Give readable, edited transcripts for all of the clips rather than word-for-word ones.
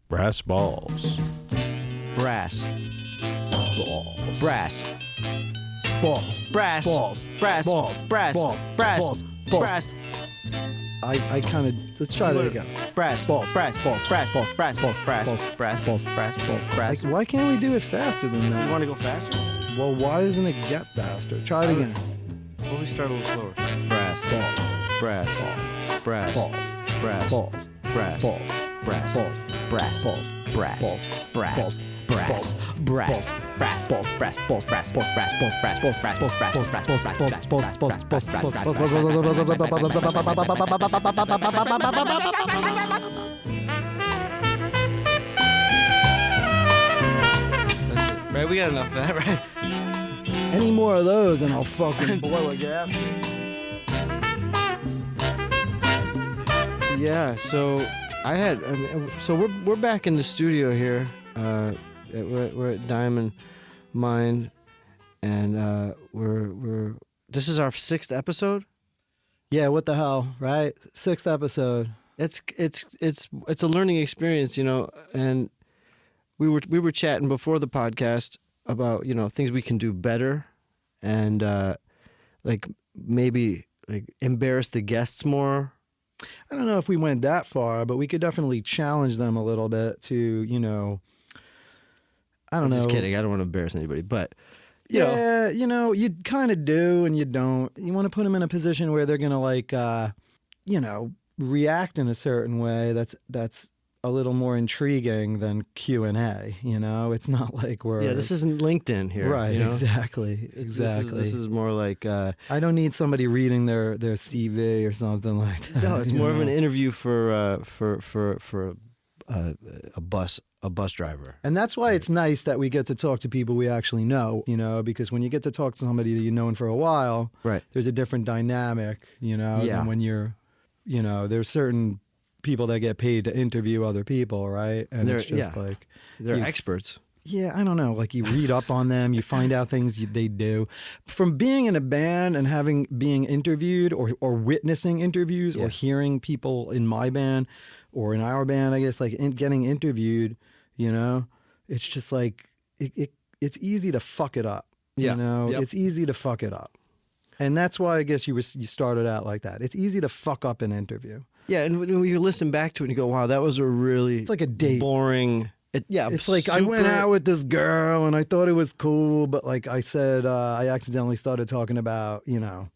Brass balls. Brass. Balls. Brass. Balls. Brass. Balls. Brass. Balls. Brass. Balls. Brass. Balls. Balls. Brass. I kind of, let's try that again. Brass. Balls. Brass. Balls. Brass. Balls. Brass. Balls. Brass. Balls. Brass. Balls. Brass. Balls. Brass. Like, why can't we do it faster than You that? want to go faster? Well, why doesn't it get faster? Try it again. Well, we start a little slower. Brass. Balls. Brass. Balls. Brass. Balls. Brass. Balls. Brass. Balls. Brass. Balls. Brass. Balls. Brass. Balls. Brass. Balls. Brass. Brass. Brass. Balls. Brass. Balls. Brass. Balls. Brass. Balls. Brass. Balls. Brass. Balls. Brass. Balls. Brass. Balls. Brass. Balls. Brass. Balls. Brass. Balls. Brass. Balls. Brass. Right, we got enough of that, right? Any more of those and I'll fucking blow a gasket. Yeah, so we're back in the studio here. We're at Diamond Mine, and this is our 6th episode. Yeah, what the hell, right? 6th episode. It's a learning experience, you know, and we were chatting before the podcast about, you know, things we can do better, and like maybe like embarrass the guests more. I don't know if we went that far, but we could definitely challenge them a little bit to, you know, I don't know. Just kidding. I don't want to embarrass anybody, but yeah, you know, you kind of do and you don't. You want to put them in a position where they're going to like, you know, react in a certain way that's a little more intriguing than Q&A, you know? It's not like we're... this isn't LinkedIn here. Right, you know? exactly. This is more like... I don't need somebody reading their CV or something like that. No, it's more of an interview for a bus driver. And that's why it's nice that we get to talk to people we actually know, you know, because when you get to talk to somebody that you've known for a while, right, there's a different dynamic, you know, than when you're, you know, there's certain people that get paid to interview other people, right? And it's just like... They're experts. Yeah, I don't know. Like you read up on them, you find out things they do. From being in a band and being interviewed or witnessing interviews or hearing people in my band or in our band, I guess, like getting interviewed, you know, it's just like, it's easy to fuck it up. Yeah. You know, it's easy to fuck it up. And that's why I guess you started out like that. It's easy to fuck up an interview. Yeah, and when you listen back to it and you go, wow, that was a really... It's like a date. Boring... It's like I went out with this girl and I thought it was cool, but like I said, I accidentally started talking about, you know,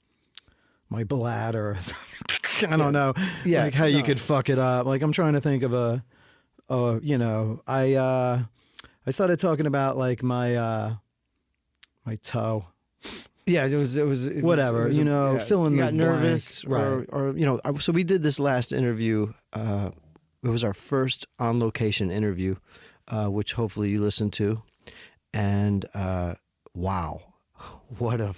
my bladder or something. I don't know. Yeah. Like how you could fuck it up. Like I'm trying to think of you know, I started talking about like my toe. Yeah, it was whatever, you know, fill in the got nervous blank. or you know, so we did this last interview. It was our first on location interview, which hopefully you listened to, and wow, what a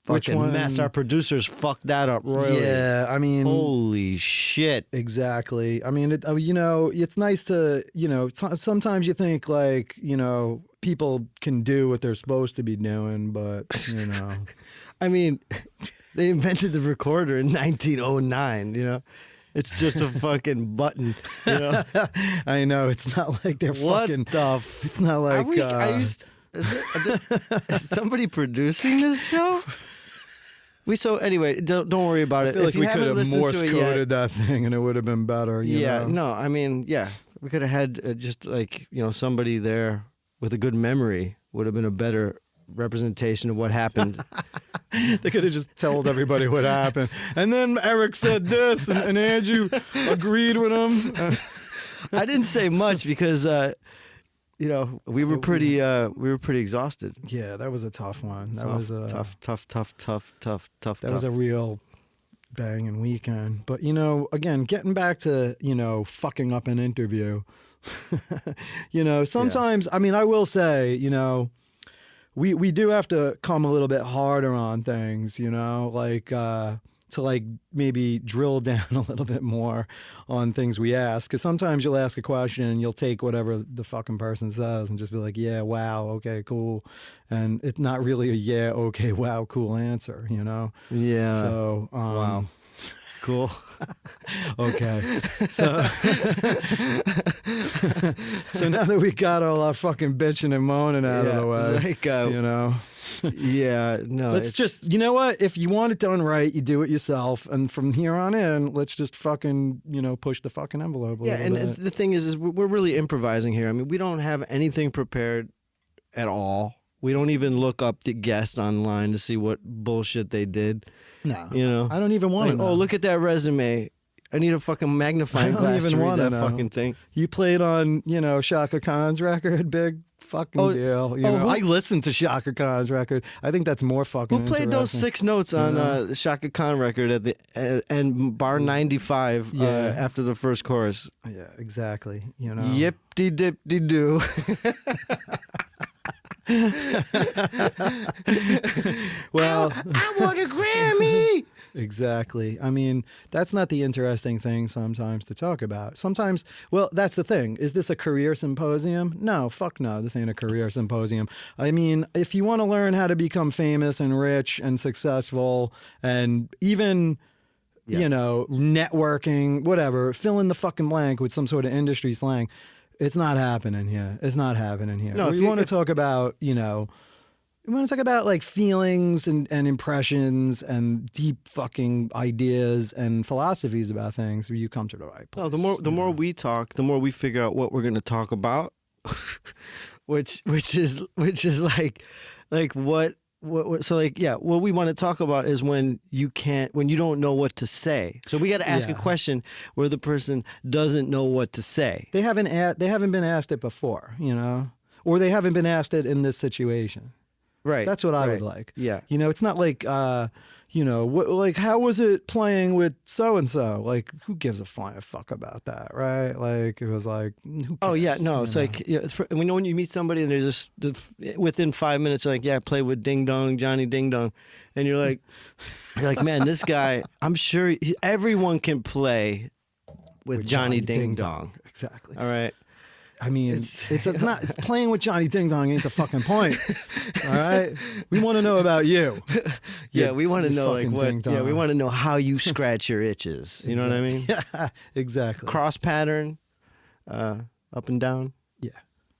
fucking mess! Our producers fucked that up royally. Yeah, I mean, holy shit! Exactly. I mean, you know, it's nice to, you know, sometimes you think like, you know, people can do what they're supposed to be doing, but you know, I mean, they invented the recorder in 1909. You know. It's just a fucking button, you know? I know. It's not like they're fucking... It's not like... Is somebody producing this show? Anyway, don't worry about it. I feel like we could have Morse coded that thing and it would have been better, you know? No, I mean, yeah. We could have had just like, you know, somebody there with a good memory would have been a better representation of what happened. They could have just told everybody what happened. And then Eric said this, and Andrew agreed with him. I didn't say much because, you know, we were pretty exhausted. Yeah, that was a tough one. That was a tough. That was a real banging weekend. But, you know, again, getting back to, you know, fucking up an interview, you know, sometimes, I mean, I will say, you know, we do have to come a little bit harder on things, you know, like to like maybe drill down a little bit more on things we ask. Because sometimes you'll ask a question and you'll take whatever the fucking person says and just be like, yeah, wow, okay, cool. And it's not really a yeah, okay, wow, cool answer, you know? Yeah. So, wow. Cool. Okay. So, so now that we got all our fucking bitching and moaning out of the way, like, you know. Yeah, no. Let's just, you know what? If you want it done right, you do it yourself. And from here on in, let's just fucking, you know, push the fucking envelope a little bit. The thing is we're really improvising here. I mean, we don't have anything prepared at all. We don't even look up the guests online to see what bullshit they did. No. You know? I don't even want to know. Oh, look at that resume. I need a fucking magnifying glass to read that fucking thing. You played on, you know, Shaka Khan's record, big fucking deal. You know? I listened to Shaka Khan's record. I think that's more fucking Who played those 6 notes on Shaka Khan record at the and bar 95 after the first chorus? Yeah, exactly. You know. Yip-de-dip-de-doo. Well, I want a Grammy. Exactly. I mean, that's not the interesting thing sometimes to talk about. Sometimes, well, that's the thing. Is this a career symposium? No, fuck no. This ain't a career symposium. I mean, if you want to learn how to become famous and rich and successful and even, you know, networking, whatever, fill in the fucking blank with some sort of industry slang, it's not happening here. It's not happening here. No, if you want to talk about, you know, we want to talk about like feelings and impressions and deep fucking ideas and philosophies about things, you come to the right place. No, the more we talk, the more we figure out what we're going to talk about, which is like what so like what we want to talk about is when you don't know what to say. So we got to ask a question where the person doesn't know what to say. They haven't been asked it before, you know, or they haven't been asked it in this situation. Right. That's what I would like. Yeah. You know, it's not like, you know, like, how was it playing with so-and-so? Like, who gives a flying fuck about that, right? Like, it was like, who cares? Oh, yeah. No, it's like, when you meet somebody and they're just, within 5 minutes, they're like, yeah, I play with Ding Dong, Johnny Ding Dong. And you're like, man, this guy, I'm sure everyone can play with Johnny Ding Dong. Exactly. All right. I mean, it's not playing with Johnny Ding Dong ain't the fucking point. All right, we want to know about you. Yeah, we want to know like what. Yeah, we want to know how you scratch your itches. You know what I mean? Yeah, exactly. Cross pattern, up and down. Yeah,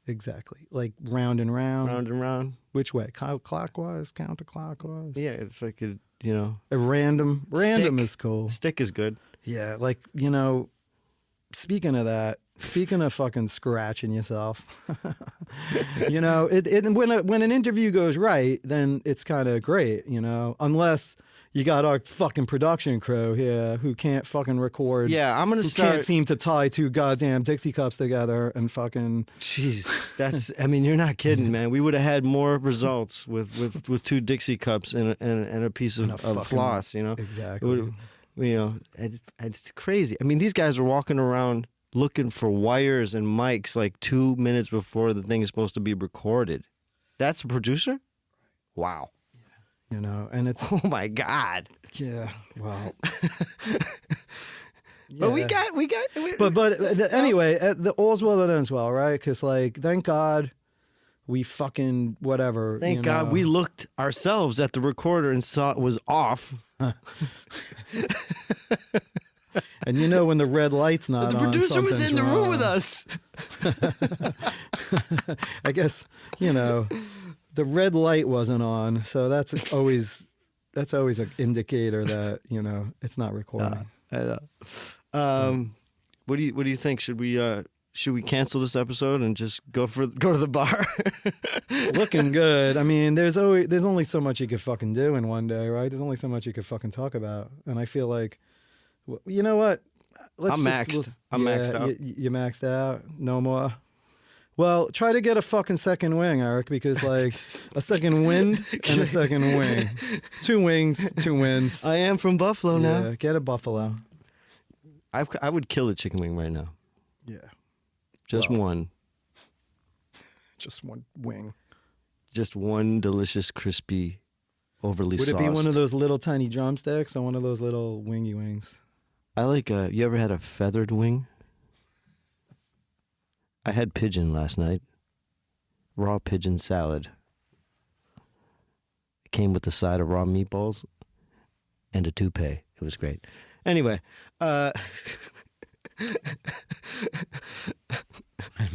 exactly. Like round and round. Round and round. Which way? Clockwise, counterclockwise. Yeah, if I could, you know. A random. Random stick. Is cool. Stick is good. Yeah, like, you know. Speaking of that. Speaking of fucking scratching yourself, you know, when an interview goes right, then it's kind of great, you know, unless you got our fucking production crew here who can't fucking record. Yeah, I'm going to start. Can't seem to tie 2 goddamn Dixie cups together and fucking. Jeez, that's, I mean, you're not kidding, man. We would have had more results with 2 Dixie cups and a piece of floss, you know? Exactly. You know, it's crazy. I mean, these guys are walking around looking for wires and mics like 2 minutes before the thing is supposed to be recorded. That's a producer? Wow. You know, and it's... Oh, my God. Yeah, well... But we got... Anyway, the all's well that ends well, right? Because, like, thank God we fucking whatever. Thank God we looked ourselves at the recorder and saw it was off. And you know when the red light's not on, the producer was in the room with us. I guess, you know, the red light wasn't on, so that's always an indicator that, you know, it's not recording. I know. What do you think? Should we cancel this episode and just go to the bar? Looking good. I mean, there's only so much you could fucking do in one day, right? There's only so much you could fucking talk about, and I feel like. You know what? I'm maxed. I'm maxed out. You maxed out? No more? Well, try to get a fucking second wing, Eric, because like a second wind and a second wing. 2 wings, 2 wins. I am from Buffalo now. Get a buffalo. I would kill a chicken wing right now. Yeah. Just one. Just one wing. Just one delicious, crispy, overly sauced. Would it be one of those little tiny drumsticks or one of those little wingy wings? I like, you ever had a feathered wing? I had pigeon last night. Raw pigeon salad. It came with a side of raw meatballs and a toupee. It was great. Anyway, I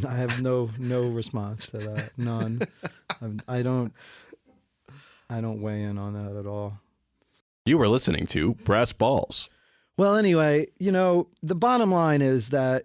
have no response to that. None. I don't weigh in on that at all. You were listening to Brass Balls. Well, anyway, the bottom line is that,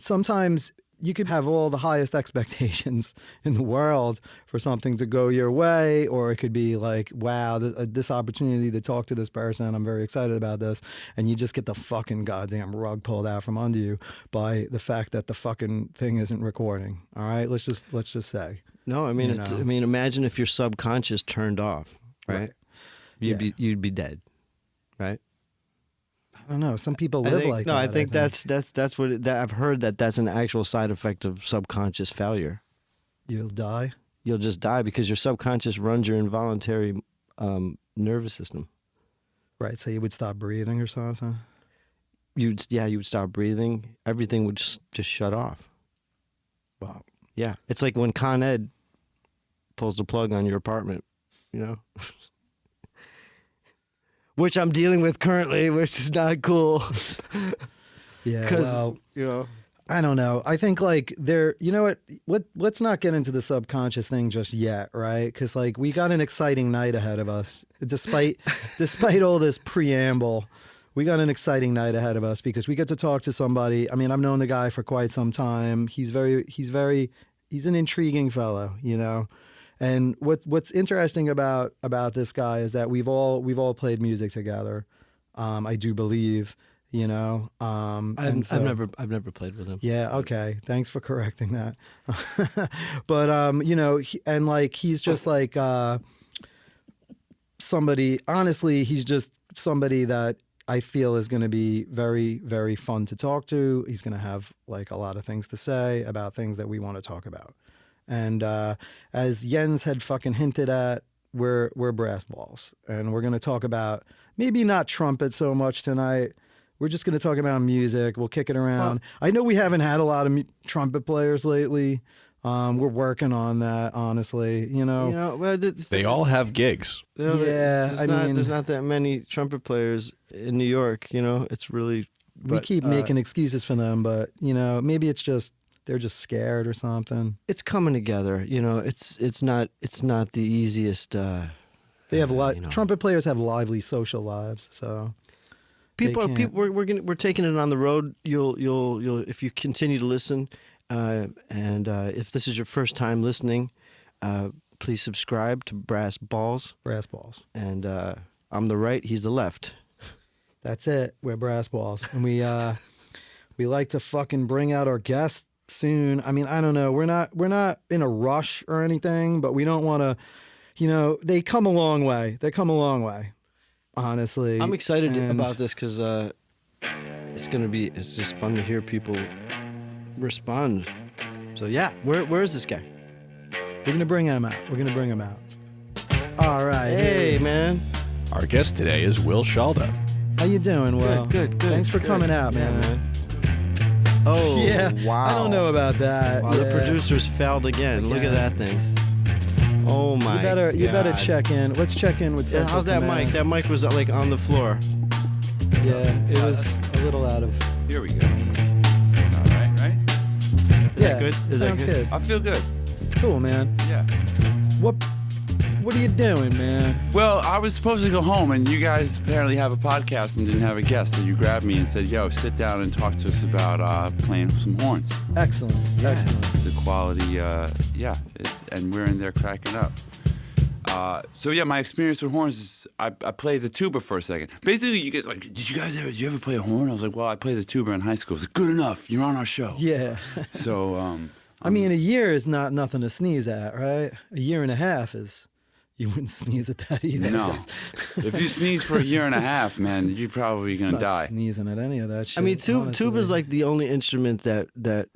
sometimes you could have all the highest expectations in the world for something to go your way, or it could be like, wow, this opportunity to talk to this person, I'm very excited about this, and you just get the fucking goddamn rug pulled out from under you by the fact that the fucking thing isn't recording. All right, let's just say. No, I mean, imagine if your subconscious turned off, right? You'd be dead, right? I don't know. Some people live like that. No, I think that's what I've heard. That's an actual side effect of subconscious failure. You'll die. You'll just die because your subconscious runs your involuntary nervous system. Right. So you would stop breathing or something. You would stop breathing. Everything would just shut off. Wow. Yeah, it's like when Con Ed pulls the plug on your apartment, which I'm dealing with currently, which is not cool. Yeah, well, I don't know. I think let's not get into the subconscious thing just yet, right? Because we got an exciting night ahead of us. Despite all this preamble, we got an exciting night ahead of us because we get to talk to somebody. I mean, I've known the guy for quite some time. He's an intriguing fellow, And what's interesting about this guy is that we've all played music together. I do believe, I've never played with him. Yeah. Okay. Thanks for correcting that. But he's just like somebody. Honestly, he's just somebody that I feel is going to be very, very fun to talk to. He's going to have a lot of things to say about things that we want to talk about. And as Jens had fucking hinted at, we're brass balls. And we're going to talk about maybe not trumpet so much tonight. We're just going to talk about music. We'll kick it around. I know we haven't had a lot of trumpet players lately. We're working on that, honestly. They all have gigs. There's not that many trumpet players in New York. It's really... we keep making excuses for them, but, maybe it's just... they're just scared or something. It's coming together, It's not the easiest. They have trumpet players have lively social lives, so we're taking it on the road. You'll if you continue to listen, and if this is your first time listening, please subscribe to Brass Balls. Brass Balls, and I'm the right, he's the left. That's it. We're Brass Balls, and we like to fucking bring out our guests soon. I mean, I don't know. We're not in a rush or anything, but we don't want to, they come a long way. They come a long way, honestly. I'm excited about this because it's just fun to hear people respond. So yeah, where is this guy? We're going to bring him out. All right. Hey, man. Our guest today is Will Schalda. How you doing, Will? Good. Thanks for coming out, man. Yeah, man. Oh, yeah. Wow. I don't know about that. Wow, the producers failed again. Look at that thing. Oh, my God. You better check in. Let's check in with Central how's that Command. mic? That mic was on the floor. Yeah, it was a little out of... Here we go. All right? Is that good? Sounds good. I feel good. Cool, man. Yeah. What are you doing, man? Well, I was supposed to go home, and you guys apparently have a podcast and didn't have a guest, so you grabbed me and said, yo, sit down and talk to us about playing some horns. Excellent. Excellent. It's a quality, and we're in there cracking up. So yeah, my experience with horns is I played the tuba for a second. Basically, you guys did you ever play a horn? I was like, well, I played the tuba in high school. I was like, good enough, you're on our show. Yeah. So, I mean, a year is not nothing to sneeze at, right? A year and a half is... You wouldn't sneeze at that either. No. If you sneeze for a year and a half, man, you're probably going to die. Not sneezing at any of that shit. I mean, tuba is like the only instrument that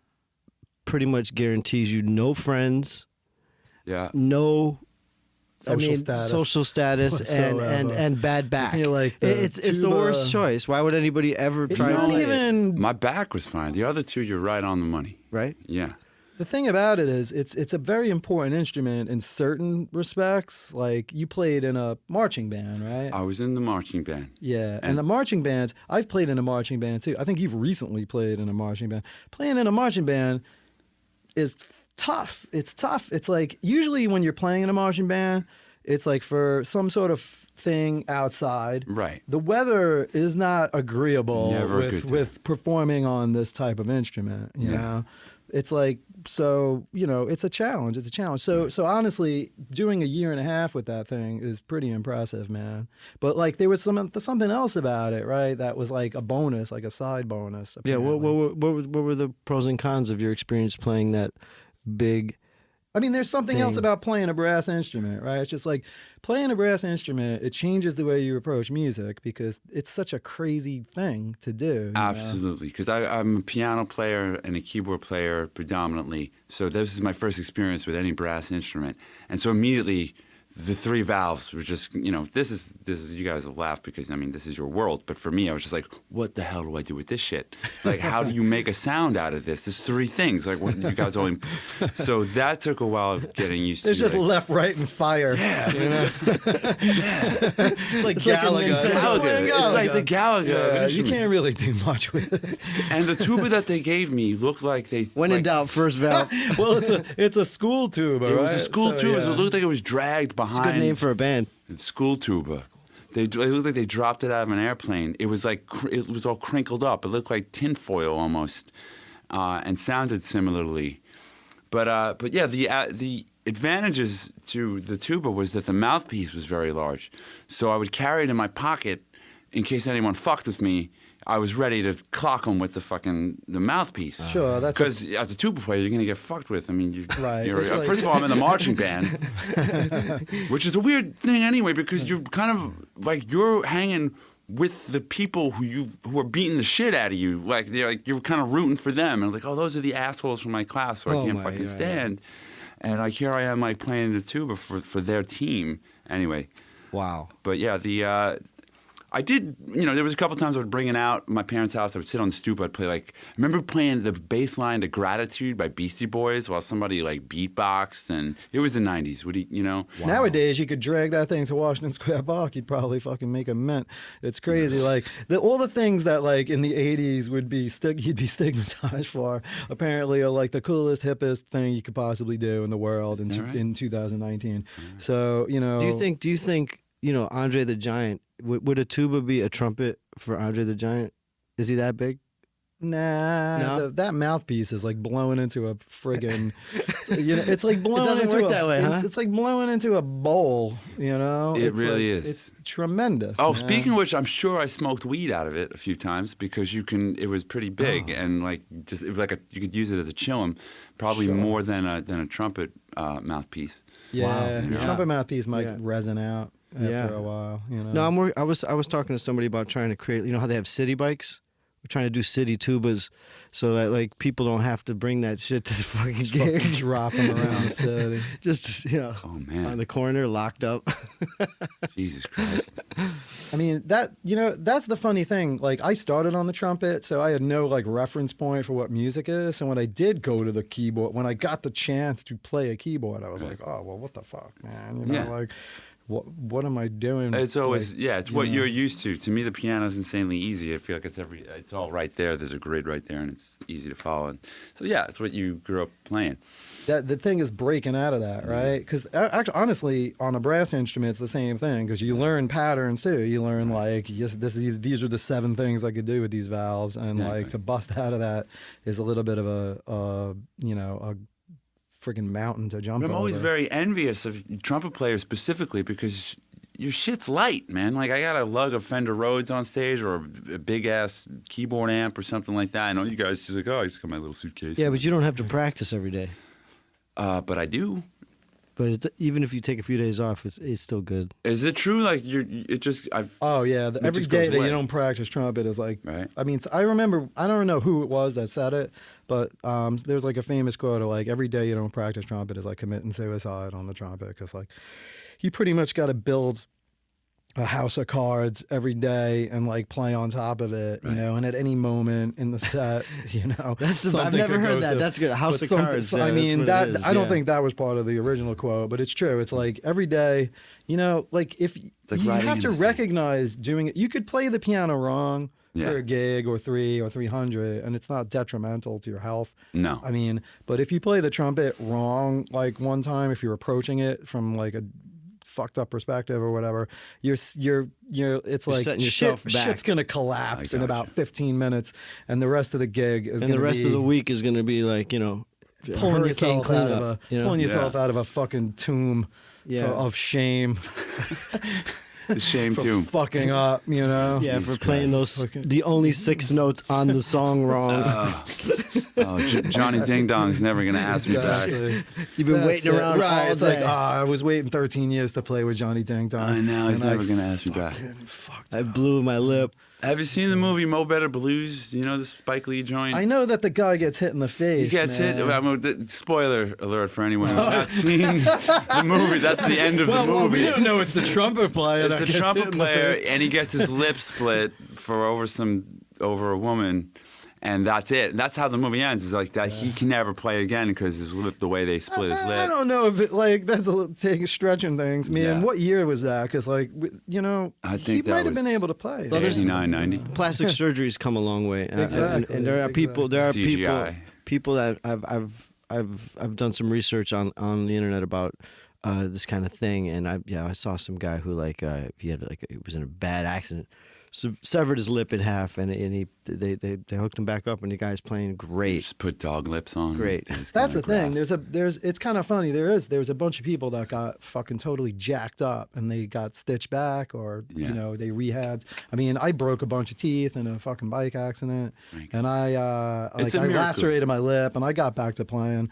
pretty much guarantees you no friends, no social status and bad back. You're like it's the worst choice. Why would anybody ever try? It's not even. My back was fine. The other two, you're right on the money. Right? Yeah. The thing about it is, it's a very important instrument in certain respects. Like, you played in a marching band, right? I was in the marching band. Yeah, and the marching bands, I've played in a marching band too. I think you've recently played in a marching band. Playing in a marching band is tough. It's tough. It's like, usually when you're playing in a marching band, it's like for some sort of thing outside. Right. The weather is not agreeable Never a good thing. with performing on this type of instrument, you know? It's like, so, you know, it's a challenge. It's a challenge. So honestly, doing a year and a half with that thing is pretty impressive, man. But like, there was something else about it, right? That was like a bonus, like a side bonus. Yeah. Apparently. What were the pros and cons of your experience playing that big? I mean, there's something else about playing a brass instrument, right? It's just like playing a brass instrument, it changes the way you approach music because it's such a crazy thing to do. Absolutely, because I'm a piano player and a keyboard player predominantly. So this is my first experience with any brass instrument. And so immediately the three valves were just, you know, this is you guys will laugh because, I mean, this is your world. But for me, I was just like, what the hell do I do with this shit? Like, how do you make a sound out of this? There's three things. Like, what you guys only... So that took a while of getting used to. It's just like, left, right, and fire. Yeah. You know? It's like Gallagher. It's like the Gallagher. Yeah, you can't really do much with it. And the tuba that they gave me looked like they... When in doubt, first valve. Well, it's a school tuba, right? It was a school tuba, so it looked like it was dragged behind. It's a good name for a band. School tuba. It looked like they dropped it out of an airplane. It was like it was all crinkled up. It looked like tinfoil almost, and sounded similarly. But yeah, the advantages to the tuba was that the mouthpiece was very large, so I would carry it in my pocket in case anyone fucked with me. I was ready to clock them with the mouthpiece. Sure, that's because as a tuba player, you're gonna get fucked with. I mean, Right. First of all, I'm in the marching band, which is a weird thing anyway, because you're kind of like you're hanging with the people who are beating the shit out of you. Like you're kind of rooting for them, and like, oh, those are the assholes from my class, so I can't fucking stand. And like here I am, like playing the tuba for their team. Anyway. Wow. But yeah, I did, you know, there was a couple times I would bring it out my parents' house. I would sit on the stoop. I'd play I remember playing the bass line to Gratitude by Beastie Boys while somebody like beatboxed, and it was the 90s. You know? Wow. Nowadays, you could drag that thing to Washington Square Park. You'd probably fucking make a mint. It's crazy. Like, all the things that like in the 80s would be you'd be stigmatized for, apparently are like the coolest, hippest thing you could possibly do in the world in 2019. So, you know. Do you think, you know, Andre the Giant, would a tuba be a trumpet for Andre the Giant? Is he that big? Nah, no? That mouthpiece is like blowing into a friggin', you know, it's like blowing it doesn't into work that way, huh? It's like blowing into a bowl, you know? It it's really like, is. It's tremendous. Oh, man. speaking of which, I'm sure I smoked weed out of it a few times because it was pretty big and like just, it was like you could use it as a chillum, probably more than a trumpet mouthpiece. Yeah, Wow. the trumpet mouthpiece might resin out after a while, you know? No, I was talking to somebody about trying to create, you know how they have city bikes? We're trying to do city tubas so that like people don't have to bring that shit to the fucking gig. Drop them around the city. Just, you know, on the corner, locked up. Jesus Christ. I mean, that's the funny thing. Like, I started on the trumpet, so I had no like reference point for what music is. And when I did go to the keyboard, when I got the chance to play a keyboard, I was like, oh, well, what the fuck, man? You know, like, what am I doing? It's always, like, it's what you're used to. To me, the piano is insanely easy. I feel like it's all right there. There's a grid right there, and it's easy to follow. And so, yeah, it's what you grew up playing. The thing is breaking out of that, right? Because actually, honestly, on a brass instrument, it's the same thing. Because you learn patterns too. You learn like, yes, these are the 7 things I could do with these valves, and like to bust out of that is a little bit of a freaking mountain to jump But I'm always over. very envious of trumpet players specifically because your shit's light, man. Like, I got a lug of Fender Rhodes on stage or a big-ass keyboard amp or something like that. I know you guys just like, oh, I just got my little suitcase. Yeah, but you don't have to practice every day. But I do. But even if you take a few days off, it's still good. Is it true? Like, every day that you don't practice trumpet is like, right. I mean, I remember, I don't know who it was that said it, but there's like a famous quote of like, every day you don't practice trumpet is like committing suicide on the trumpet, because like, you pretty much got to build a house of cards every day and like play on top of it, you know, and at any moment in the set, you know, I've never heard that. That's good. A house of cards. I mean, I don't think that was part of the original quote, but it's true. It's like every day, you know, like if you have to recognize doing it, you could play the piano wrong for a gig or 300, and it's not detrimental to your health. No. I mean, but if you play the trumpet wrong, like one time, if you're approaching it from like a fucked up perspective or whatever, it's like shit's gonna collapse in about 15 minutes, and the rest of the gig is and the rest of the week is gonna be like, you know, pulling yourself out of a fucking tomb of shame. The shame for tomb. Fucking up, you know. Yeah, for playing the only 6 notes on the song wrong. Johnny Ding Dong's never gonna ask me back. You've been waiting around right? all It's day. like, I was waiting 13 years to play with Johnny Ding Dong. I know he's never gonna ask me back. I blew my lip. Have you seen the movie Mo Better Blues? You know the Spike Lee joint? I know that the guy gets hit in the face. He gets hit. Spoiler alert for anyone who's not seen the movie. That's the end of the movie. Well, we don't know it's the trumpet player. It's the trumpet player, and he gets his lip split over a woman, and that's it. That's how the movie ends. Is like that he can never play again because his lip, the way they split his lip. I don't know if that's stretching things. Man, what year was that? Because you know, I think he might have been able to play. Well, 89, 90. Plastic surgery's come a long way. Exactly. And there are people. There are CGI. people that I've done some research on the internet about this kind of thing, and I saw some guy who he was in a bad accident, severed his lip in half, and they hooked him back up, and the guy's playing great. Just put dog lips on. Great. That's the thing. It's kind of funny. There's a bunch of people that got fucking totally jacked up, and they got stitched back, or you know, they rehabbed. I mean, I broke a bunch of teeth in a fucking bike accident, and I lacerated my lip, and I got back to playing.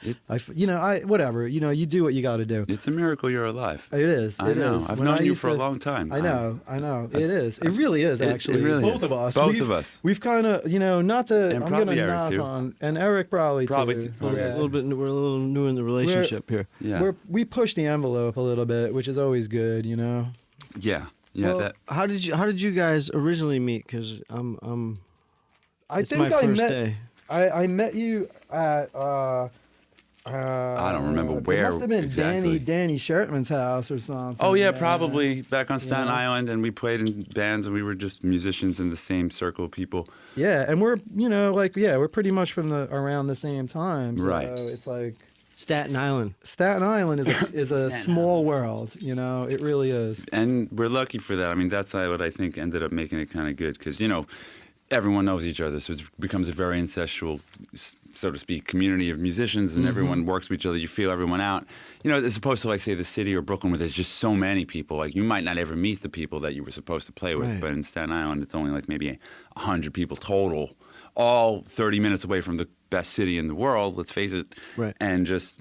Whatever. You know, you do what you got to do. It's a miracle you're alive. It is. I know. I've known you for a long time. I know. It is. It really is. Actually, it really both is. of us. Both of us. We've kind of, you know, not to. And I'm going to knock too. on, and Eric probably too. We're a little new in the relationship here. Yeah. We push the envelope a little bit, which is always good, you know. Yeah. Well, how did you guys originally meet? Because I think my first day. I met you at. I don't remember where. It must have been exactly. Danny Shertman's house or something. Oh yeah, probably back on Staten Island, and we played in bands, and we were just musicians in the same circle of people. Yeah, and we're we're pretty much from around the same time. So right. It's like Staten Island. Staten Island is a small world. You know, it really is. And we're lucky for that. I mean, that's what I think ended up making it kind of good because everyone knows each other, so it becomes a very incestual, so to speak, community of musicians, and everyone works with each other. You feel everyone out. You know, as opposed to, say, the city or Brooklyn, where there's just so many people. Like, you might not ever meet the people that you were supposed to play with, but in Staten Island, it's only, maybe 100 people total, all 30 minutes away from the best city in the world, let's face it. Right. And just,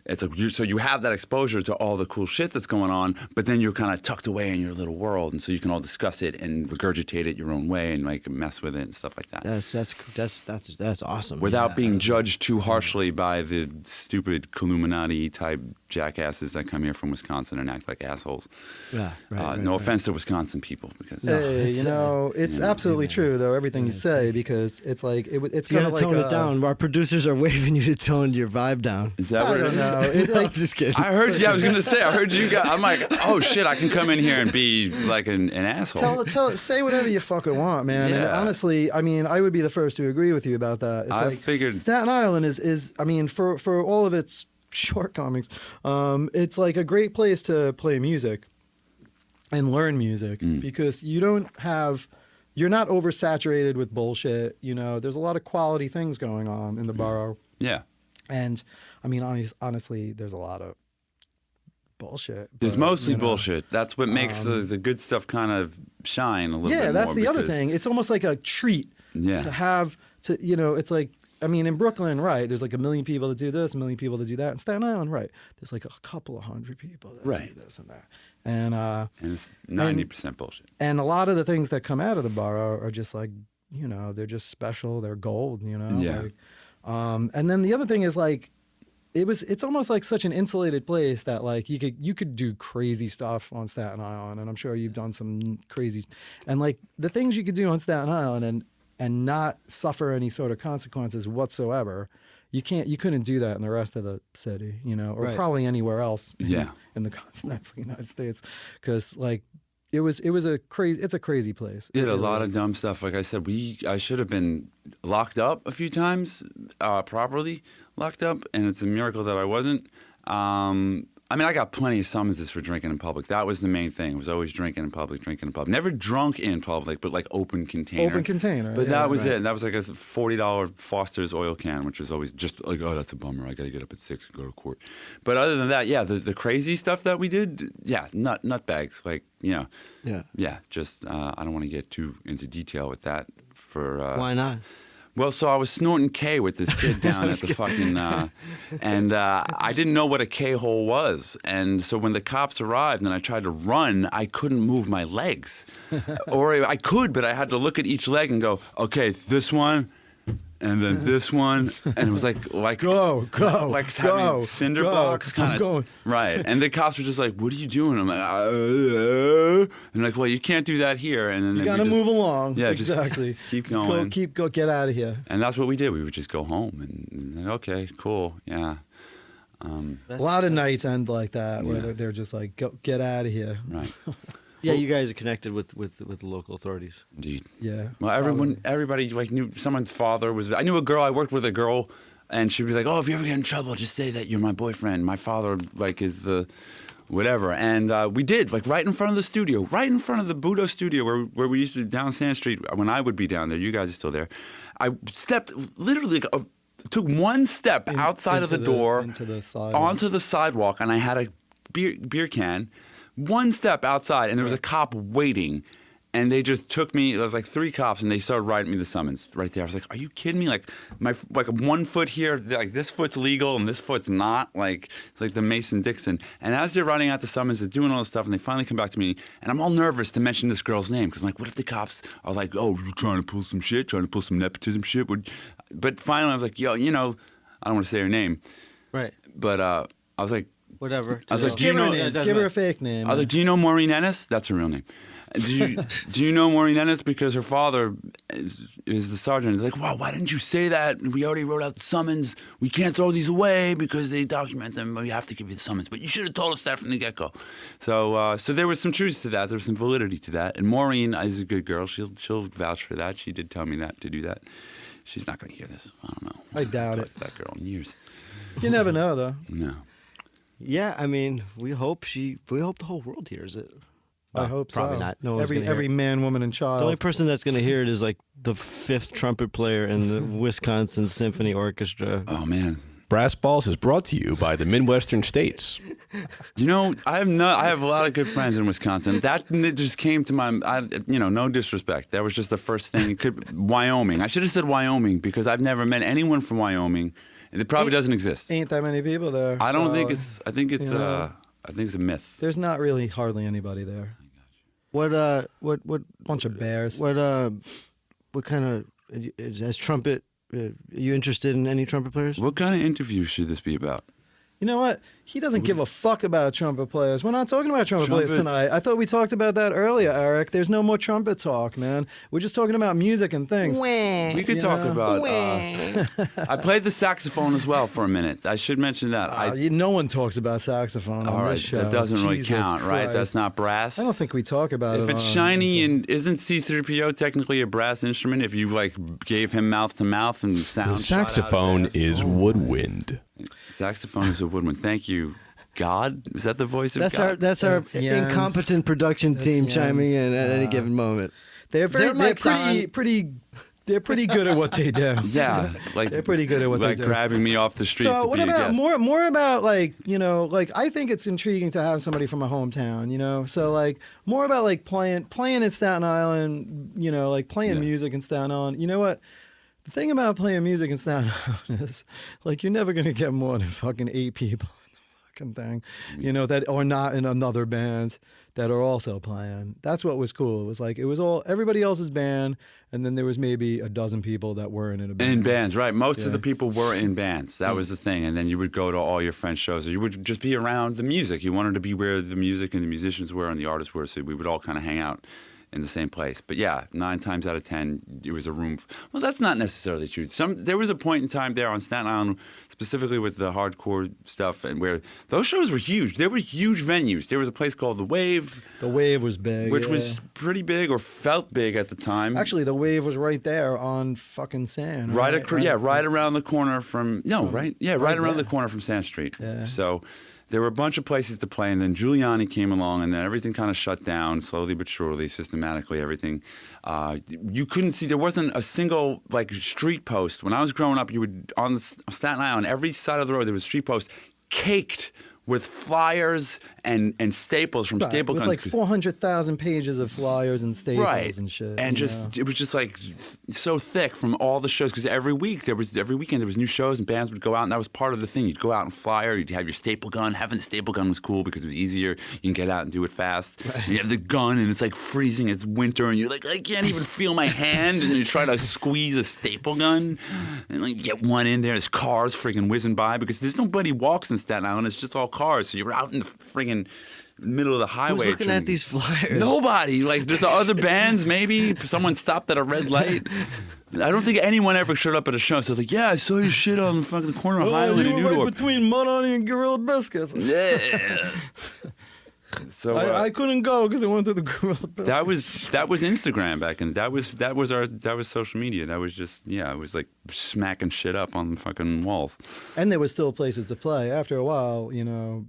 it's like so you have that exposure to all the cool shit that's going on, but then you're kind of tucked away in your little world, and so you can all discuss it and regurgitate it your own way and mess with it and stuff like that. That's awesome. Without being judged too harshly by the stupid Illuminati type jackasses that come here from Wisconsin and act like assholes. Yeah, no offense to Wisconsin people, because it's absolutely true though, everything you say, because it's like it's kind of like tone it down. Our producers are waving you to tone your vibe down. Is that what it is? No, I'm just kidding. I heard. Yeah, I was gonna say. I heard you guys. I'm like, oh shit, I can come in here and be like an asshole. Say whatever you fucking want, man. Yeah. And honestly, I mean, I would be the first to agree with you about that. It's I figured Staten Island is. I mean, for all of its shortcomings, it's like a great place to play music and learn music because you're not oversaturated with bullshit. You know, there's a lot of quality things going on in the borough. Yeah. And I mean, honestly, there's a lot of bullshit. There's mostly bullshit. That's what makes the good stuff kind of shine a little bit more. Yeah, that's the other thing. It's almost like a treat to have to, it's like, I mean, in Brooklyn, right, there's like 1 million people that do this, 1 million people that do that. In Staten Island, right, there's like a couple of hundred people that do this and that. And it's 90% bullshit. And a lot of the things that come out of the borough are just like, they're just special. They're gold, Yeah. And then the other thing is like, it's almost like such an insulated place that like you could do crazy stuff on Staten Island, and I'm sure you've done some crazy, and like the things you could do on Staten Island and not suffer any sort of consequences whatsoever. You couldn't do that in the rest of the city, you know, or probably anywhere else in the continental United States, because like it's a crazy place. Did a lot of dumb stuff. Like I said, I should have been locked up a few times, properly locked up, and it's a miracle that I wasn't. I mean, I got plenty of summonses for drinking in public. That was the main thing. It was always drinking in public. Never drunk in public, but like open container. Open container. But that was it. That was like a $40 Foster's oil can, which was always just like, oh, that's a bummer. I got to get up at 6 and go to court. But other than that, yeah, the crazy stuff that we did, yeah, nut bags. Like, you know. Yeah. Just, I don't want to get too into detail with that. Why not? Well, so I was snorting K with this kid down at the fucking, and I didn't know what a K-hole was. And so when the cops arrived and I tried to run, I couldn't move my legs. Or I could, but I had to look at each leg and go, okay, this one, and then this one. And it was like go, like having cinder blocks kind of. Right. And the cops were just like, what are you doing? I'm like, and like, well, you can't do that here. And then you got to move along. Yeah, exactly. Just keep going. Get out of here. And that's what we did. We would just go home and okay, cool, yeah. A lot of nights end like that, where they're just like, get out of here. Right. Yeah, you guys are connected with the local authorities. Indeed. Yeah. Well, everybody like knew someone's father was. I knew a girl. I worked with a girl, and she'd be like, "Oh, if you ever get in trouble, just say that you're my boyfriend. My father like is the whatever." And we did, like right in front of the studio, right in front of the Budos studio where we used to down Sand Street when I would be down there. You guys are still there. I stepped literally. Took one step outside of the door onto the sidewalk, and I had a beer can. One step outside, and there was a cop waiting, and they just took me. There was like 3 cops, and they started writing me the summons right there. I was like, "Are you kidding me? Like 1 foot here, like this foot's legal and this foot's not. Like it's like the Mason-Dixon." And as they're writing out the summons, they're doing all this stuff, and they finally come back to me, and I'm all nervous to mention this girl's name because I'm like, "What if the cops are like, oh, you're trying to pull some shit, trying to pull some nepotism shit?" But finally, I was like, "Yo, you know, I don't want to say her name, right?" But I was like. Whatever. I was like, do you know? Give her a fake name. I was like, do you know Maureen Ennis? That's her real name. Do you know Maureen Ennis? Because her father is the sergeant. He's like, wow, why didn't you say that? We already wrote out the summons. We can't throw these away because they document them. We have to give you the summons. But you should have told us that from the get-go. So there was some truth to that. There was some validity to that. And Maureen is a good girl. She'll vouch for that. She did tell me that to do that. She's not going to hear this. I don't know. I doubt it. I've talked to that girl in years. You never know, though. No. Yeah, I mean, we hope the whole world hears it. I hope probably so. Not. No every man, woman, and child. The only person that's going to hear it is like the 5th trumpet player in the Wisconsin Symphony Orchestra. Oh man. Brass Balls is brought to you by the Midwestern states. You know, I have a lot of good friends in Wisconsin. That just came to my, no disrespect. That was just the first thing. Wyoming. I should have said Wyoming because I've never met anyone from Wyoming. It probably doesn't exist. Ain't that many people there. I don't think it's. I think it's. I think it's a myth. There's not really hardly anybody there. What bunch of bears. What kind of has trumpet? Are you interested in any trumpet players? What kind of interview should this be about? You know what? He doesn't give a fuck about trumpet players. We're not talking about trumpet players tonight. I thought we talked about that earlier, Eric. There's no more trumpet talk, man. We're just talking about music and things. We could talk about... I played the saxophone as well for a minute. I should mention that. No one talks about saxophone on this show. That doesn't really Jesus count, right? Christ. That's not brass. I don't think we talk about it. If it's shiny and isn't C-3PO technically a brass instrument? If you like gave him mouth to mouth and sound... The saxophone is woodwind. Saxophone is a woodwind. Thank you, God. Is that the voice of God? That's our incompetent production team chiming in at any given moment. They're pretty good at what they do. Yeah, like they're pretty good at what they do. Like grabbing me off the street. So to what be about a guest. more about like I think it's intriguing to have somebody from a hometown. So like more about like playing in Staten Island. Like playing music in Staten Island. You know what? The thing about playing music in Staten Island is, like, you're never going to get more than fucking 8 people fucking thing, you know, that are not in another band that are also playing. That's what was cool. It was all everybody else's band, and then there was maybe a dozen people that weren't in a band. In bands, right. Most of the people were in bands. That was the thing. And then you would go to all your friends' shows, or you would just be around the music. You wanted to be where the music and the musicians were and the artists were, so we would all kind of hang out in the same place. But yeah, 9 times out of 10, it was a room. Well, that's not necessarily true. There was a point in time there on Staten Island, specifically with the hardcore stuff, and where those shows were huge. They were huge venues. There was a place called The Wave. The Wave was big, which was pretty big, or felt big at the time. Actually, The Wave was right there on fucking Sand. Right around the corner from around the corner from Sand Street. Yeah. So there were a bunch of places to play, and then Giuliani came along, and then everything kind of shut down slowly but surely, systematically. Everything you couldn't see. There wasn't a single like street post. When I was growing up, you would on Staten Island, every side of the road there was a street post caked with flyers and staples from staple with guns. Like 400,000 pages of flyers and staples and shit. And it was just like so thick from all the shows, because every weekend there was new shows and bands would go out, and that was part of the thing. You'd go out and flyer, you'd have your staple gun. Having a staple gun was cool because it was easier. You can get out and do it fast. Right. You have the gun and it's like freezing, it's winter, and you're like, I can't even feel my hand, and you try to squeeze a staple gun and like you get one in there, there's cars freaking whizzing by because there's nobody walks in Staten Island, it's just all cars. So you're out in the friggin' middle of the highway. Who's looking at these flyers? Nobody. Like, there's the other bands, maybe. Someone stopped at a red light. I don't think anyone ever showed up at a show. So it's like, yeah, I saw your shit on the fucking corner of Highland and New York. Right between Mud Honey and Gorilla Biscuits. Yeah. So I couldn't go because I went to the Gorilla Biscuits. That was Instagram back in. That was social media. That was just it was like smacking shit up on the fucking walls. And there was still places to play. After a while,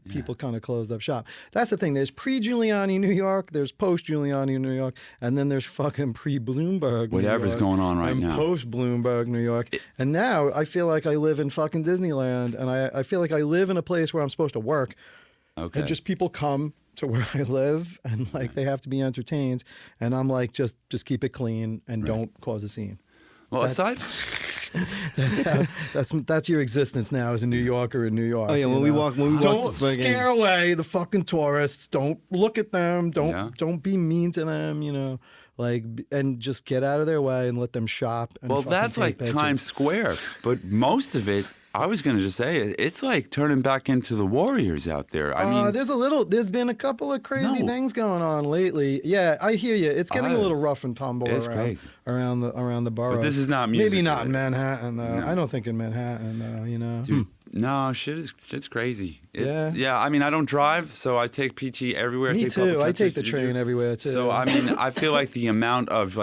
people kind of closed up shop. That's the thing. There's pre-Giuliani New York. There's post-Giuliani New York, and then there's fucking pre-Bloomberg. Whatever's going on right now. Post-Bloomberg New York. And now I feel like I live in fucking Disneyland, and I feel like I live in a place where I'm supposed to work. Okay. And just people come to where I live, and they have to be entertained, and I'm like, just keep it clean and don't cause a scene. Well, that's your existence now as a New Yorker in New York. Oh yeah, when we walk, don't scare away the fucking tourists. Don't look at them. Don't be mean to them. And just get out of their way and let them shop. And that's like pictures. Times Square, but most of it. I was going to just say, it's like turning back into the Warriors out there. I mean, there's been a couple of crazy things going on lately. Yeah, I hear you. It's getting a little rough and tumble around the borough. But this is not music. Maybe not in Manhattan, though. No. I don't think in Manhattan, though, Dude, no, shit's crazy. Yeah, I mean, I don't drive, so I take PT everywhere. Me too. I take the train everywhere, too. So, I mean, I feel like the amount of,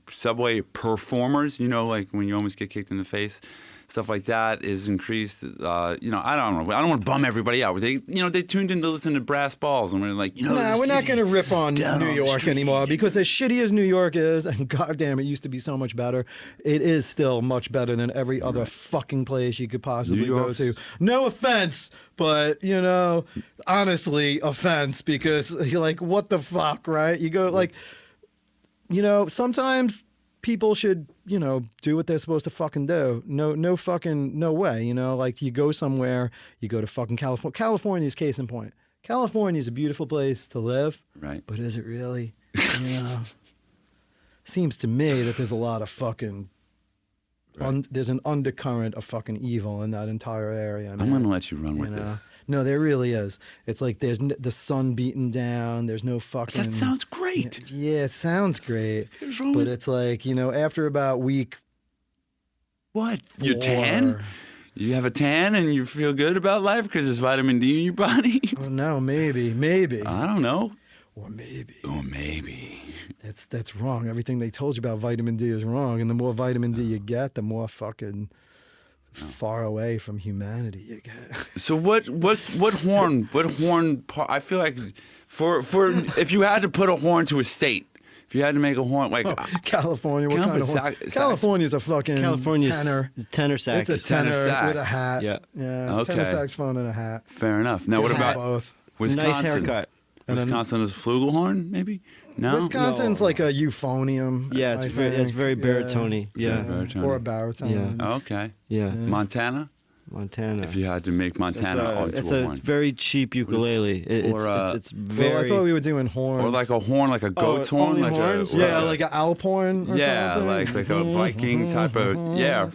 subway performers, like when you almost get kicked in the face, stuff like that is increased. I don't know. I don't want to bum everybody out. They tuned in to listen to Brass Balls, and we're like, we're not going to rip on New York anymore, because as shitty as New York is, and goddamn, it used to be so much better. It is still much better than every other fucking place you could possibly go to. No offense, but honestly, offense, because you're like, what the fuck, right? You go sometimes people should, do what they're supposed to fucking do. No way, you go somewhere, you go to fucking California. California's case in point. California's a beautiful place to live. Right. But is it really? Seems to me that there's a lot of fucking, there's an undercurrent of fucking evil in that entire area. I'm going to let you run with this. No, there really is. It's like there's the sun beating down. There's no fucking... That sounds great. Yeah, it sounds great. But it's like, after about week... What? You're tan? You have a tan and you feel good about life because there's vitamin D in your body? Oh, no, maybe. I don't know. Or maybe. That's wrong. Everything they told you about vitamin D is wrong. And the more vitamin D you get, the more fucking... far away from humanity you get. So what horn I feel like for if you had to put a horn to a state, if you had to make a horn California, what kind of horn? California's a fucking tenor sax. It's a tenor with a hat. Yeah. Okay. Tenor saxophone and a hat. Fair enough. Now what about both? Wisconsin? Nice haircut. Wisconsin is flugelhorn, maybe? No? Wisconsin's like a euphonium. Yeah, it's very baritone-y. Yeah. Or a baritone. Yeah. Okay. Yeah. Montana? Montana. If you had to make Montana onto it's a a horn. very cheap ukulele. It's very. Well, I thought we were doing horns. Or like a horn, like a goat's horn. only Like horns? yeah, like an Alp horn or yeah, something. like a Viking type of like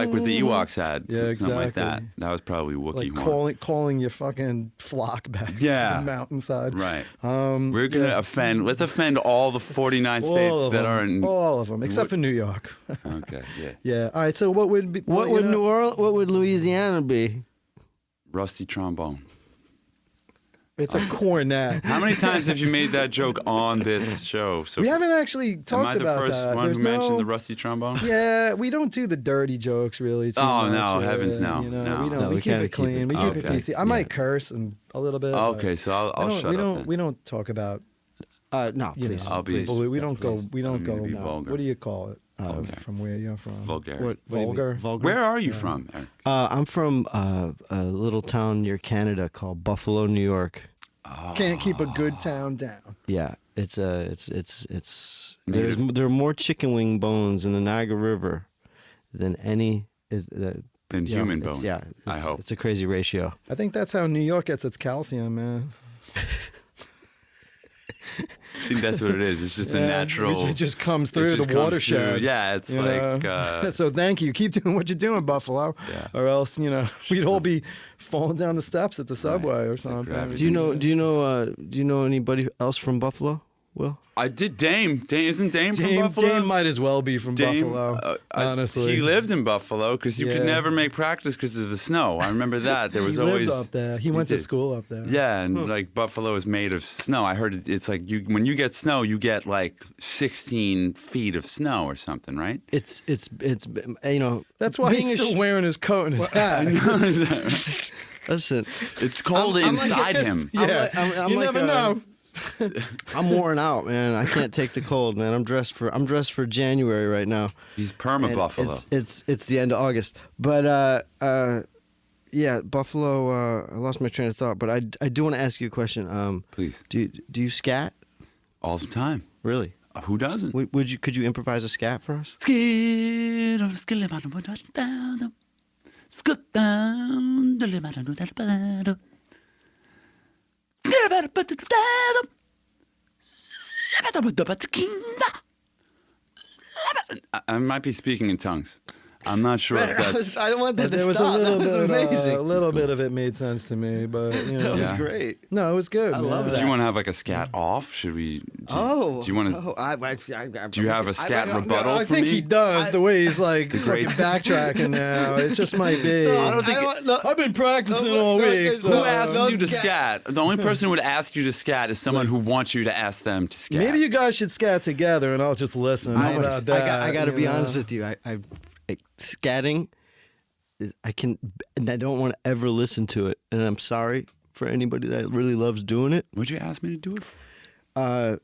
what the Ewoks had. Yeah, Something like that. exactly. That was probably Wookiee like horn. calling your fucking flock back Yeah. to the mountainside. Right. We're gonna offend. Let's offend all the 49 All states of that them. are in. All of them, except for New York. Okay. Yeah. Yeah. All right. So what would be? What would New Orleans? What would Louisiana be? Rusty trombone. It's a cornet. How many times have you made that joke on this show? So We haven't actually am I talked the about first that. one There's who mentioned no. the rusty trombone? Yeah, we don't do the dirty jokes really. Too Oh, much. no, Yeah, heavens no, You know, no. we don't. No, we we keep kinda it clean. We keep keep it- it PC. I might curse and a little bit. but Okay, so I'll shut up then. We don't talk about. No, You please. know, I'll be- but we don't go. please. We don't I'm go. gonna be vulgar. What do you call it? Vulgar. From where you're from? Vulgarity. What do you mean? Vulgar? Vulgar. Where are you from, Eric? I'm from a little town near Canada called Buffalo, New York. Can't keep a good town down. Yeah, it's Native. there are more chicken wing bones in the Niagara River than any Than you know, human it's- bones. Yeah, I hope. it's a crazy ratio. I think that's how New York gets its calcium, man. I think that's what it is. It's just a Yeah, natural. It just comes it through just the comes watershed. through. Yeah, it's you like. know? So thank you. Keep doing what you're doing, Buffalo. Yeah. Or else, we'd all be falling down the steps at the subway or something. gravity. Do you know anybody else from Buffalo? Will? I did Dame. Isn't Dame from Buffalo? Dame might as well be from Dame, Buffalo, honestly. he lived in Buffalo because you could Yeah. never make practice because of the snow. I remember that. There was He always lived up there. He went to did. school up there. Yeah, and like Buffalo is made of snow. I heard it's like when you get snow, you get like 16 feet of snow or something, right? It's That's why being he's a still wearing his coat and his hat. Listen, It's cold I'm like inside this. him. Yeah, I'm you like never know. I'm worn out, man. I can't take the cold, man. I'm dressed for January right now. He's perma And Buffalo. It's the end of August, but yeah, Buffalo. I lost my train of thought, but I do want to ask you a question. Please. Do you scat? All the time. Really? Who doesn't? Could you improvise a scat for us? I might be speaking in tongues. I'm not sure if that's. I don't want that to There was stop. a little That was bit, amazing. a little bit of it made sense to me, but That was Yeah. great. no, it was good. I love man. Do you want to have like a scat off? Should we? Do you want to? Do you have a scat rebuttal I for think me? he does. The way he's like great- fucking backtracking now, it just might be. I've been practicing all week. Who so- asked you to scat? The only person who would ask you to scat is someone who wants you to ask them to scat. Maybe you guys should scat together, and I'll just listen. How about that? I got to you be know? honest with you. I scatting is and I don't want to ever listen to it. And I'm sorry for anybody that really loves doing it. Would you ask me to do it? I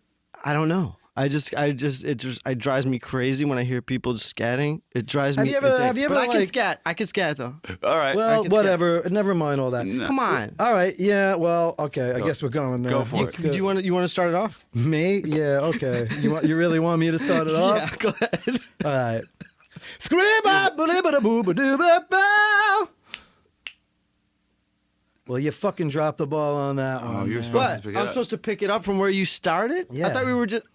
don't know. It drives me crazy when I hear people just scatting. It drives Have me. you ever- insane. have you ever, But I can like- scat. I can scat though. All right. Well, can whatever. Never mind all that. No. Come on. All right. Yeah. Well. Okay. I Go. guess we're going there. Go for Let's it. go. Do you want to start it off? Me? Yeah. Okay. You really want me to start it off? Yeah, go ahead. All right. Scream-a-boo-boo-boo-boo-boo. Well, you fucking dropped the ball on that one. you're man. supposed What? to pick it I'm up. supposed to pick it up from where you started? Yeah. I thought we were just.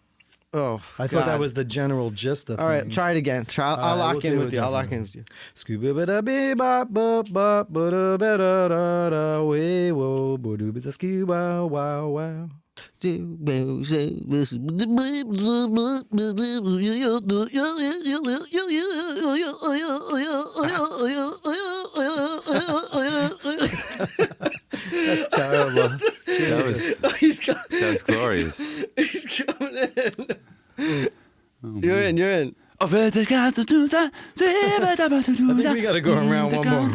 Oh, I thought that God. was the general gist of All right, things. try it again. I'll right, lock we'll in do with it you. I'll lock in differently. with you. Scooba-da-bee-bop-bop-ba-da-ba-da-da-da, way, whoa, boo-doo-ba-da-skoo, wow, wow. That's terrible. That was glorious. He's coming in. You're in. I think we got to go around one more.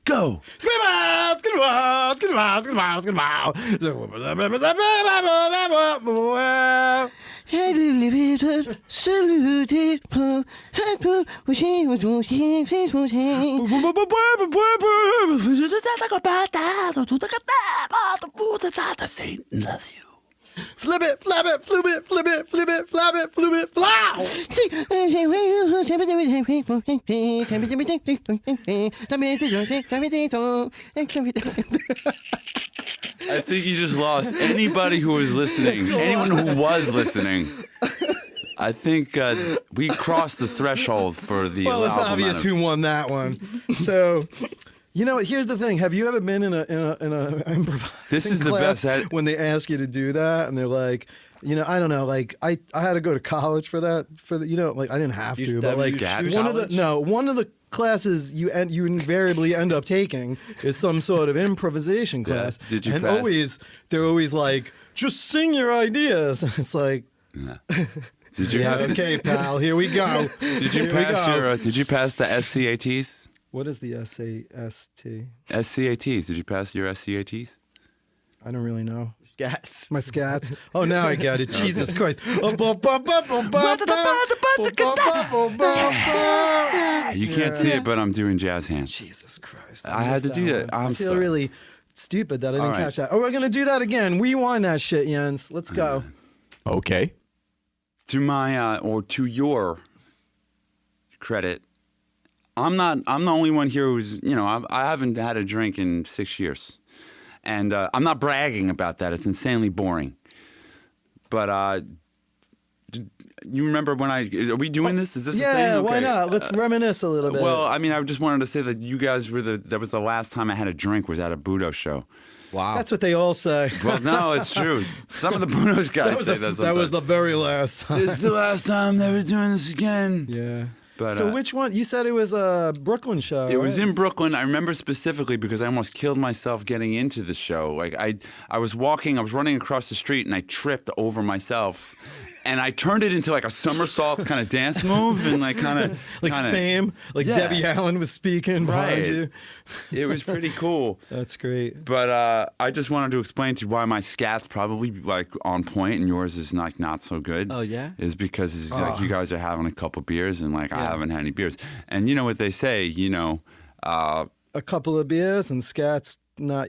Go. Scream out! Scream out! Scream out! Scream out! Scream out! Satan loves you. Flip it, flap it, flip it, flip it, flip it, flap it, flip it, flow. I think you just lost anybody who was listening, anyone who was listening. I think we crossed the threshold for the. Well, it's obvious who won that one. So, you know, here's the thing: have you ever been in a improvising This is the class best. when they ask you to do that, and they're like, you know, I don't know, like I had to go to college for that. You know, like I didn't have to, but like one of the classes you invariably end up taking is some sort of improvisation class. Yeah. Did you? And pass? they're always like, just sing your ideas. It's like. Yeah. Did you have okay, pal, here we go. Did you pass your? Did you pass the SCATs? What is the SAST? SCATs. Did you pass your SCATs? I don't really know. Scats. My scats. Oh, now I got it. Jesus Christ. You can't see it, but I'm doing jazz hands. Jesus Christ. I had to do that. I feel sorry. really stupid that I didn't All right. catch that. Oh, we're going to do that again. Rewind that shit, Jens. Let's go. Okay. To my or to your credit, I'm the only one here who's, you know, I haven't had a drink in 6 years, and I'm not bragging about that. It's insanely boring. But you remember when are we doing this? Is this a thing? Yeah, Okay. why not? Let's reminisce a little bit. Well, I mean, I just wanted to say that you guys that was the last time I had a drink was at a Budos show. Wow. That's what they all say. Well, no, it's true. Some of the Budos guys say that sometimes. That was the very last time. This is the last time they were doing this again. Yeah. But, so which one? You said it was a Brooklyn show, It was right? in Brooklyn. I remember specifically because I almost killed myself getting into the show. Like I was running across the street and I tripped over myself. And I turned it into like a somersault kind of dance move and like kind of Fame, like yeah. Debbie Allen was speaking behind Right. you. It was pretty cool. That's great. But I just wanted to explain to you why my scat's probably like on point and yours is like not so good. Oh, yeah? Is because it's like you guys are having a couple beers and like I haven't had any beers. And you know what they say, you know. A couple of beers and scat's not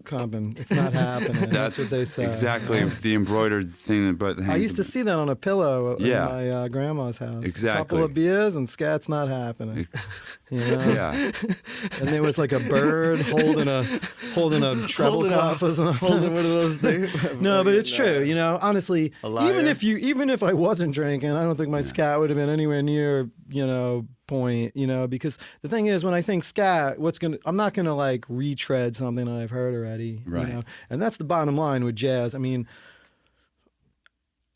coming. It's not happening. That's what they say. Exactly the embroidered thing. But I used to see that on a pillow in Yeah. my grandma's house. Exactly. A couple of beers and scat's not happening. You know? Yeah. And there was like a bird holding a treble cloth or something. Holding one of those things. No, but it's true. You know, honestly, A liar. even if I wasn't drinking, I don't think my scat would have been anywhere near, you know, point, you know, because the thing is when I think scat, I'm not gonna like retread something that I've heard already. Right. You know? And that's the bottom line with jazz. I mean,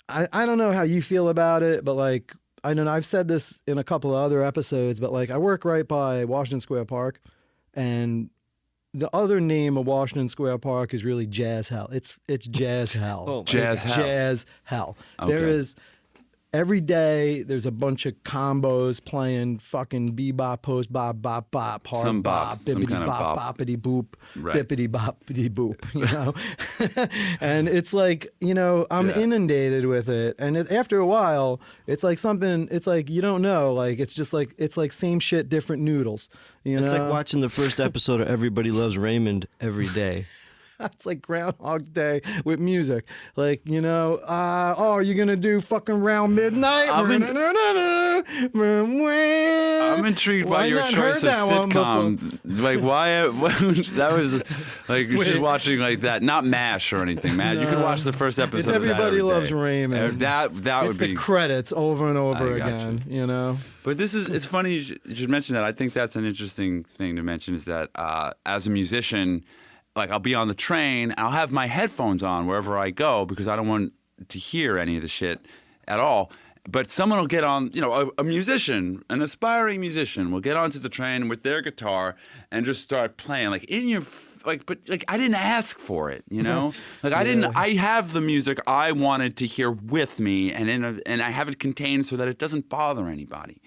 I don't know how you feel about it, but like I know I've said this in a couple of other episodes, but like I work right by Washington Square Park, and the other name of Washington Square Park is really Jazz Hell. It's Jazz Hell. Oh, my Jazz It's Hell. Jazz Hell. Okay. There is every day there's a bunch of combos playing fucking bebop, post bop, bop, bop, hard Some bop, bops, some bippity kind of bop, bop. boppity boop, Right. bippity boppity boop, you know? And it's like, you know, I'm Yeah. inundated with it. And after a while, it's like something, it's like, you don't know, like, it's just like, it's like same shit, different noodles, you It's know? like watching the first episode of Everybody Loves Raymond every day. It's like Groundhog's Day with music. Like, you know, are you going to do fucking Round Midnight? I'm intrigued by Why your not choice of heard that one sitcom. Like, why? That was like you're just watching like that, not MASH or anything. Man, you could watch the first episode. It's of that Everybody every Loves day. Raymond. That It's would the be. credits over and over I gotcha. again, you know? But it's funny you should mention that. I think that's an interesting thing to mention is that as a musician, like I'll be on the train, I'll have my headphones on wherever I go because I don't want to hear any of the shit at all. But someone will get on, you know, a musician, an aspiring musician will get onto the train with their guitar and just start playing like in your but I didn't ask for it, you know? Like I have the music I wanted to hear with me and I have it contained so that it doesn't bother anybody.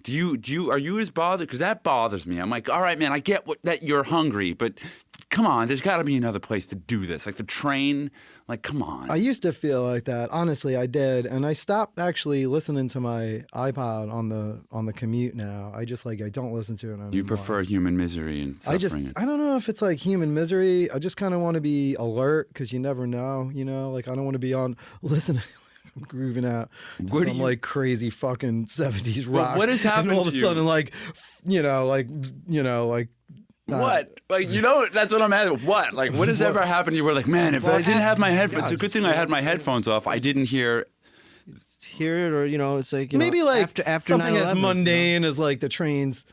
Are you as bothered? Because that bothers me. I'm like, all right, man, I get that you're hungry, but come on, there's got to be another place to do this. Like the train, like, come on. I used to feel like that. Honestly, I did, and I stopped actually listening to my iPod on the commute now. I just I don't listen to it anymore. You prefer human misery and suffering. I don't know if it's like human misery. I just kind of want to be alert because you never know. Like I don't want to be on listening. I'm grooving out to some like crazy fucking 70s rock. What has happened? And all of a sudden, like. What? That's what I'm at. What? Like, what has ever happened? You were like, man, if I didn't have my headphones, it's a good thing I had my headphones off. I didn't hear it, or it's like maybe like after something 9/11, as mundane as like the trains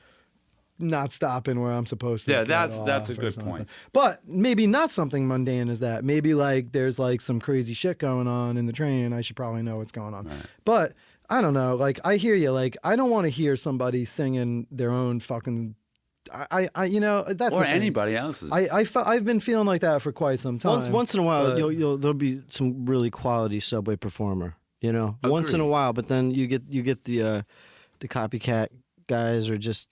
not stopping where I'm supposed to. Yeah, that's a good point. But maybe not something mundane as that. Maybe like there's like some crazy shit going on in the train. I should probably know what's going on. Right. But I don't know. Like I hear you. Like I don't want to hear somebody singing their own fucking. That's or anybody else's. I've been feeling like that for quite some time. Once in a while, there'll be some really quality subway performer. Once in a while, but then you get the copycat guys or just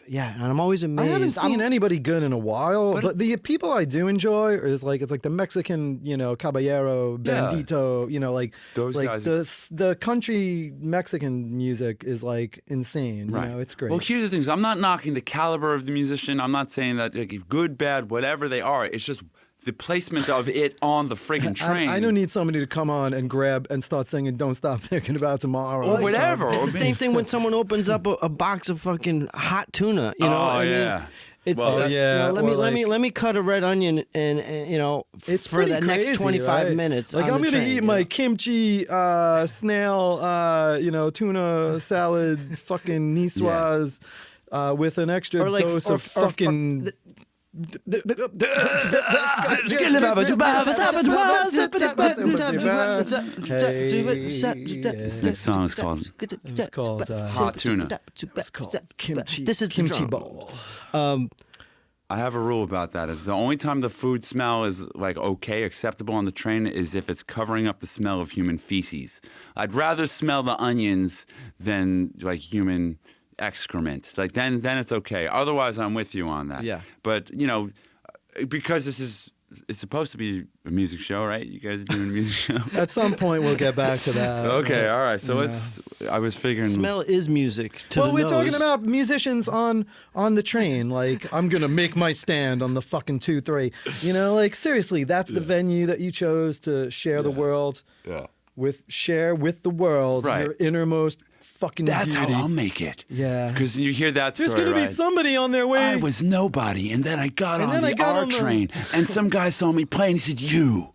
and I'm always amazed. I haven't seen anybody good in a while, but the people I do enjoy is like it's like the Mexican, caballero, bandito, like those like guys. The country Mexican music is like insane. Right. It's great. Well, here's the thing: I'm not knocking the caliber of the musician. I'm not saying that good, bad, whatever they are. It's just the placement of it on the friggin' train. I don't need somebody to come on and grab and start singing "Don't Stop Thinking About Tomorrow" or whatever. It's the same thing when someone opens up a box of fucking hot tuna. Let me cut a red onion and it's for the crazy, next 25 minutes. Like I'm gonna eat my kimchi, snail, tuna salad, fucking niçoise, with an extra dose of fucking. This next song is called Hot Tuna. It's called kimchi. This is kimchi bowl. I have a rule about that. Is the only time the food smell is like okay, acceptable on the train is if it's covering up the smell of human feces. I'd rather smell the onions than like human excrement. Like then it's okay. Otherwise, I'm with you on that. Yeah. But because it's supposed to be a music show, right? You guys are doing a music show. At some point, we'll get back to that. Okay, all right. So I was figuring. Smell is music. We're talking about musicians on the train. Like, I'm gonna make my stand on the fucking 2-3. Like seriously, that's the venue that you chose to share the world. Yeah. Share with the world your innermost fucking That's beauty. how I'll make it. Yeah. Because you hear that story, There's going to be somebody on their way. I was nobody, and then I got on the R train, and some guy saw me play, and he said, you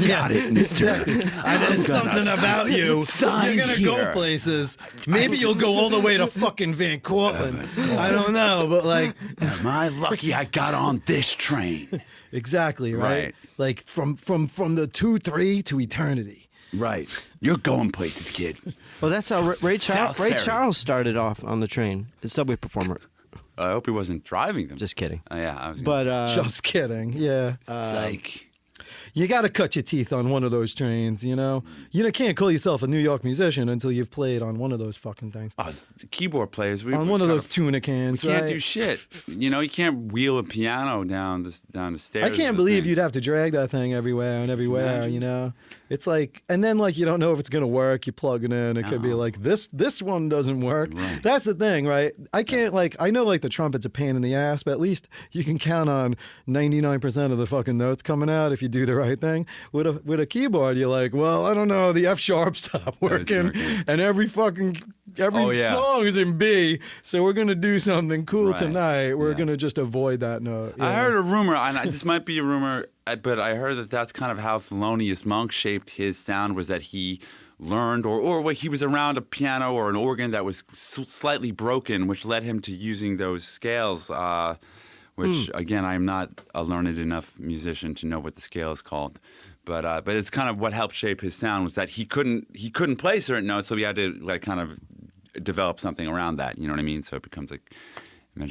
got it, mister. Exactly. There's something about you. You're going to go places. Maybe you'll go all the way to fucking Van Cortlandt. I don't know, but like... Am I lucky I got on this train? Exactly, right? Like from the 2-3 to eternity. Right. You're going places, kid. Well, that's how Ray Charles started off on the train, the subway performer. I hope he wasn't driving them. Just kidding. Yeah, I was. Just kidding. Yeah. Psych. You got to cut your teeth on one of those trains, You can't call yourself a New York musician until you've played on one of those fucking things. Keyboard players. On one of those tuna cans, we can't do shit. You can't wheel a piano down the stairs. I can't believe you'd have to drag that thing everywhere. Imagine. It's like, and then like you don't know if it's gonna work. You plug it in. It could be like this one doesn't work. Right. That's the thing, right? I can't I know like the trumpet's a pain in the ass, but at least you can count on 99% of the fucking notes coming out if you do the right thing. With a keyboard, you're like, well, I don't know, the F sharp stopped working, and every song is in B, so we're gonna do something cool tonight. We're gonna just avoid that note. I heard a rumor, and this might be a rumor, but I heard that that's kind of how Thelonious Monk shaped his sound, was that he learned or he was around a piano or an organ that was slightly broken, which led him to using those scales, which, again, I'm not a learned enough musician to know what the scale is called. But it's kind of what helped shape his sound, was that he couldn't play certain notes, so he had to kind of develop something around that. You know what I mean? So it becomes like...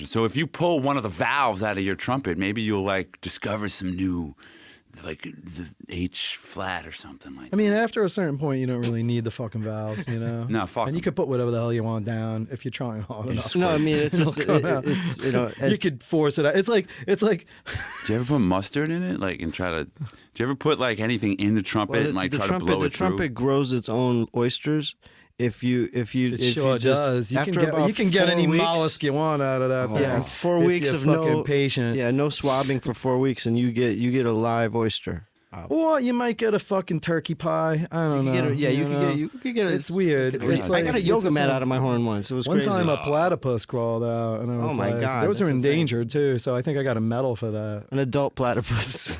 So if you pull one of the valves out of your trumpet, maybe you'll discover some new like the H flat or something like. I mean, after a certain point, you don't really need the fucking valves, you know. No, fuck. And you 'em. could put whatever the hell you want down if you're trying hard enough. No, I mean it's just it's You could force it out. It's like Do you ever put mustard in it, like, and try to? Do you ever put like anything in the trumpet and like try to blow it through? The trumpet grows its own oysters. If you it if sure you just, does. You after can about get 4 any weeks, mollusk you want out of that. Yeah, thing. 4 If weeks you're of fucking no patient. Yeah, no swabbing for 4 weeks, and you get a live oyster. Or you might get a fucking turkey pie. I don't know. You could get it. It's weird. It's I got a yoga mat out of my horn once. It was one crazy. time a platypus crawled out, and I was my like, God, those are that's insane. endangered too. So I think I got a medal for that. An adult platypus.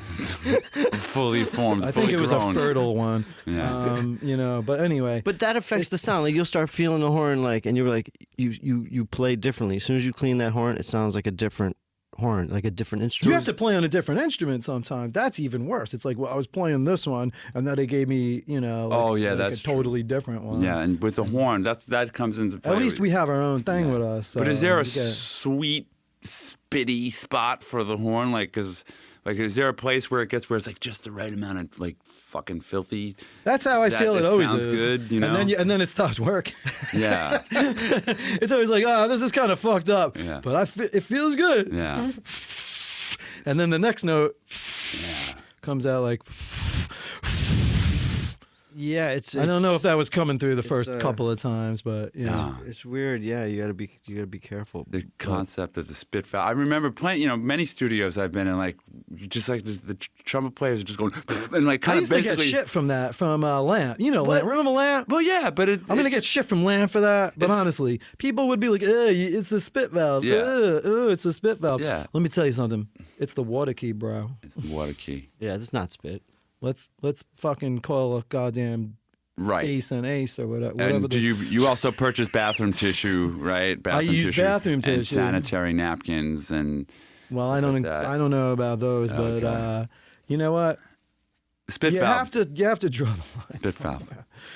Fully formed. I think it was grown. a fertile one. Yeah. You know, but anyway. But that affects the sound. Like you'll start feeling the horn, like, and you're like, you play differently. As soon as you clean that horn, it sounds like a different horn, like a different instrument. You have to play on a different instrument sometimes. That's even worse. It's like, well, I was playing this one, and then they gave me, you know, that's a totally different one. Yeah, and with the horn, that comes into play. At least we have our own thing with us. But is there a you get- sweet, spitty spot for the horn? Like, is there a place where it's like just the right amount of like fucking filthy? That's how I feel. It always sounds is. good, you know. And then it stops working. Yeah. It's always like, oh, this is kind of fucked up. Yeah. But it feels good. Yeah. And then the next note comes out like. Yeah, it's. I don't know if that was coming through the first it's, couple of times, but yeah. It's weird. Yeah, you gotta be careful. The concept of the spit valve. I remember playing, many studios I've been in, like, just like the trumpet players are just going, and like I kind used of to get basically. shit from that, from Lamp. You know, Lamp. Remember Lamp? Well, yeah, but it's. I'm going to get shit from Lamp for that. But honestly, people would be like, it's the spit valve. Yeah. It's the spit valve. Yeah. Let me tell you something. It's the water key, bro. It's the water key. Yeah, it's not spit. Let's fucking call a goddamn Right. ace and ace or whatever. And you also purchase bathroom tissue, right? Bathroom use tissue bathroom and tissue. sanitary napkins and. Well, I like don't that. I don't know about those, but Okay. you know what? Spit You valve. have to draw the line. Spit valve.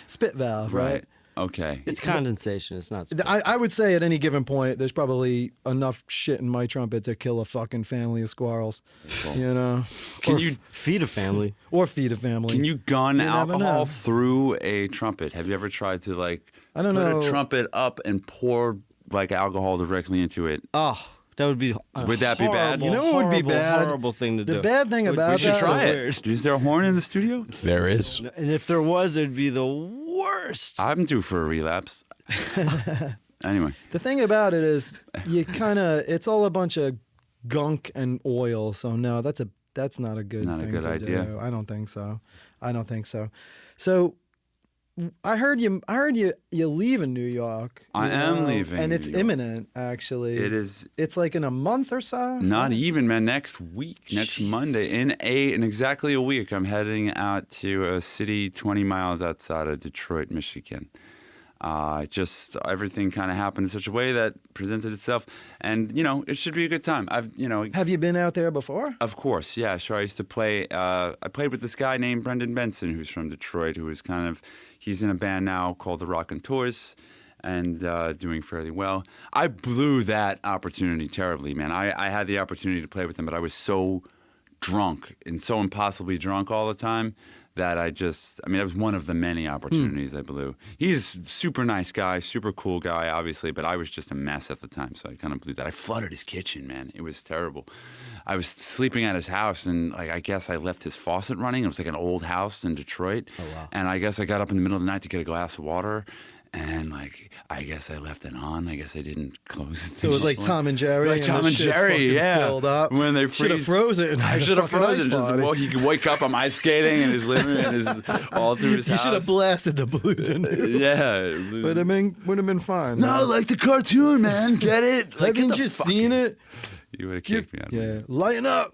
Spit valve, right? Okay. It's condensation. It's not spit. I would say at any given point, there's probably enough shit in my trumpet to kill a fucking family of squirrels. You know, Can you feed a family? or feed a family. can you gun You never alcohol know. through a trumpet? Have you ever tried to like I don't put know. a trumpet up and pour like alcohol directly into it? Oh, that would be. Would that be bad? horrible, You know what would be horrible, bad? Horrible thing to The do. bad thing about We should that, try so it. weird. Is there a horn in the studio? There is. And if there was, it'd be the worst. I'm due for a relapse. Anyway, the thing about it is, it's all a bunch of gunk and oil. So no, that's not a good Not a thing good to idea. do. I don't think so. So I heard you leave in New York. I you am know, leaving and New it's York. imminent. Actually, it is It's like in a month or so. not even, man. Next week, next Monday, in exactly a week, I'm heading out to a city 20 miles outside of Detroit, Michigan. Just everything kind of happened in such a way that presented itself, and it should be a good time. Have you been out there before? Of course, yeah, sure. I used to play. I played with this guy named Brendan Benson, who's from Detroit, who is he's in a band now called the Rockin' Tours, and doing fairly well. I blew that opportunity terribly, man. I had the opportunity to play with him, but I was so drunk and so impossibly drunk all the time that that was one of the many opportunities I blew. He's a super nice guy, super cool guy, obviously, but I was just a mess at the time, so I kind of blew that. I flooded his kitchen, man. It was terrible. I was sleeping at his house, and I guess I left his faucet running. It was like an old house in Detroit. Oh, wow. And I guess I got up in the middle of the night to get a glass of water, and I guess I left it on. I guess I didn't close it. So it was like Tom and Jerry. Like Tom the and shit Jerry, fucking yeah. Filled up. When they should have freeze- froze it. And I had a should have fucking frozen. ice Just party. well, he could wake up. I'm ice skating in his living room, all through his He house. should have blasted the blue, didn't he? Yeah, Would have been fine. no, man. like the cartoon, man. Get it? Like, Haven't get the you fuck seen in. it? You would have kicked me out. Yeah, lighten up.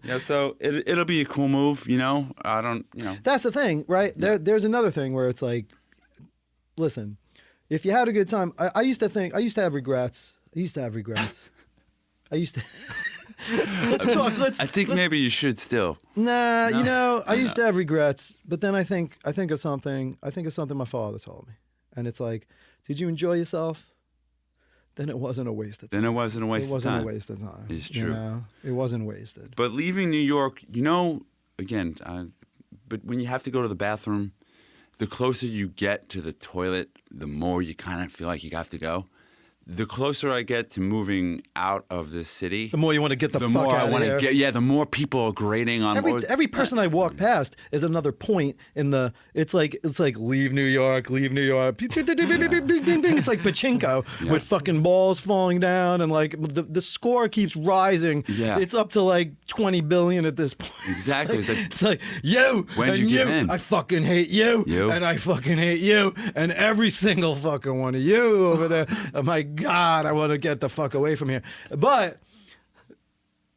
Yeah. So it'll be a cool move. I don't. That's the thing, right? There's another thing where it's like, listen, if you had a good time, I used to have regrets. Let's talk. I think maybe you should still. Nah, I used to have regrets, but then I think of something my father told me, and it's like, did you enjoy yourself? Then it wasn't a waste of time. Then it wasn't a waste It of wasn't time. a waste of time. It's true. It wasn't wasted. But leaving New York, again, but when you have to go to the bathroom, the closer you get to the toilet, the more you kind of feel like you have to go. The closer I get to moving out of this city, The more you want to get the fuck more out I of want here. to get. Yeah, the more people are grading on Every person I walk past is another point in the. It's like leave New York. Bing, bing, bing. It's like pachinko with fucking balls falling down, and like the score keeps rising. Yeah. It's up to like 20 billion at this point. Exactly. It's like you When'd and you you. get in? I fucking hate you, and I fucking hate you, and every single fucking one of you over there. Oh my God, I want to get the fuck away from here. But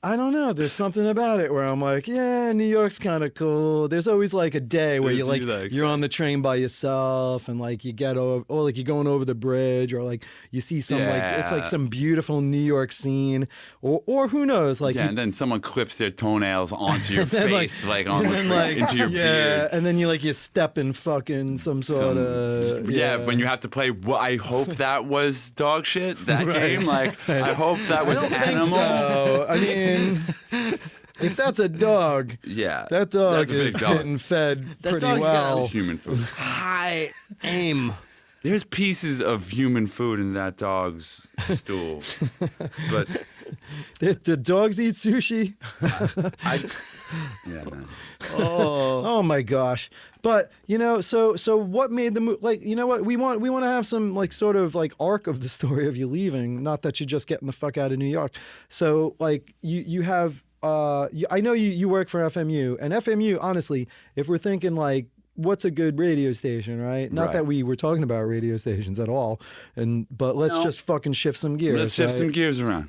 I don't know. There's something about it where I'm like, yeah, New York's kind of cool. There's always like a day where you're on the train by yourself and like you get over, or like you're going over the bridge, or like you see some like it's like some beautiful New York scene, or who knows, like and then someone clips their toenails onto your face, into your beard. And then you step in fucking some sort of when you have to play. Well, I hope that was dog shit. That game, like I hope that was I don't animal. think so. I mean, if that's a dog, that dog is getting fed pretty well. Human food. High aim. There's pieces of human food in that dog's stool, but do dogs eat sushi? Man. Oh my gosh! But so what made the move? Like, you know what, we want to have some like sort of like arc of the story of you leaving, not that you're just getting the fuck out of New York. So like you have I know you work for FMU, and FMU, honestly, if we're thinking like, what's a good radio station, right? Not that we were talking about radio stations at all, but let's just fucking shift some gears. Let's shift some gears around.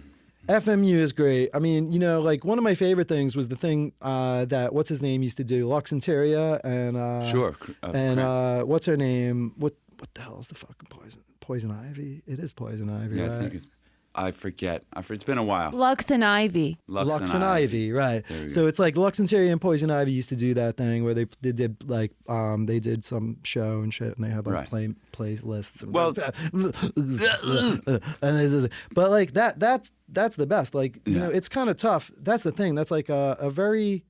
FMU is great. I mean, like one of my favorite things was the thing that what's his name used to do, Lux Interior, and what's her name? What the hell is the fucking Poison Ivy? It is Poison Ivy, yeah, right? I think I forget. It's been a while. Lux and Ivy. Lux and Ivy, right. So it's like Lux Interior and Poison Ivy used to do that thing where they did like they did some show and shit, and they had like playlists. And but like that's the best. Like, it's kind of tough. That's the thing. That's like a very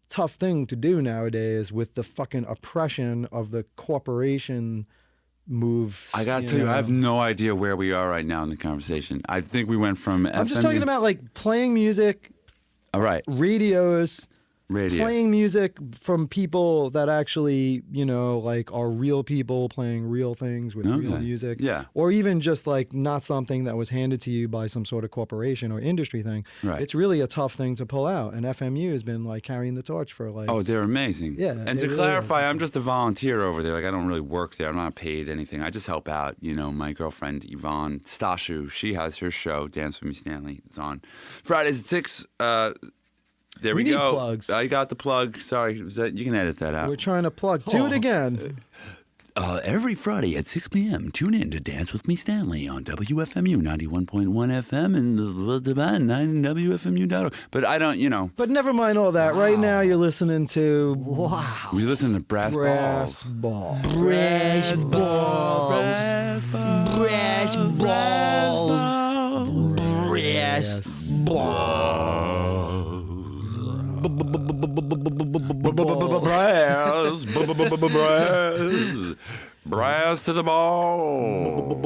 tough thing to do nowadays with the fucking oppression of the corporation moves. I gotta tell you, I have no idea where we are right now in the conversation. I think we went from I'm just talking about like playing music, radios, playing music from people that actually, like are real people playing real things with real music. Yeah. Or even just like not something that was handed to you by some sort of corporation or industry thing. Right. It's really a tough thing to pull out. And FMU has been like carrying the torch for like... Oh, they're amazing. Yeah. And to clarify, I'm just a volunteer over there. Like, I don't really work there. I'm not paid anything. I just help out. My girlfriend, Yvonne Stashu, she has her show, Dance With Me Stanley. It's on Fridays at 6. There we go. Plugs. I got the plug. Sorry, you can edit that out. We're trying to plug. Do it again. Every Friday at 6 p.m., tune in to Dance With Me Stanley on WFMU 91.1 FM and the band 9WFMU.org. But I don't, But never mind all that. Wow. Right now you're listening to... Wow. We listen to Brass Balls. Balls. Brass Balls. Brass Balls. Brass Balls. Brass Balls. Brass to the ball.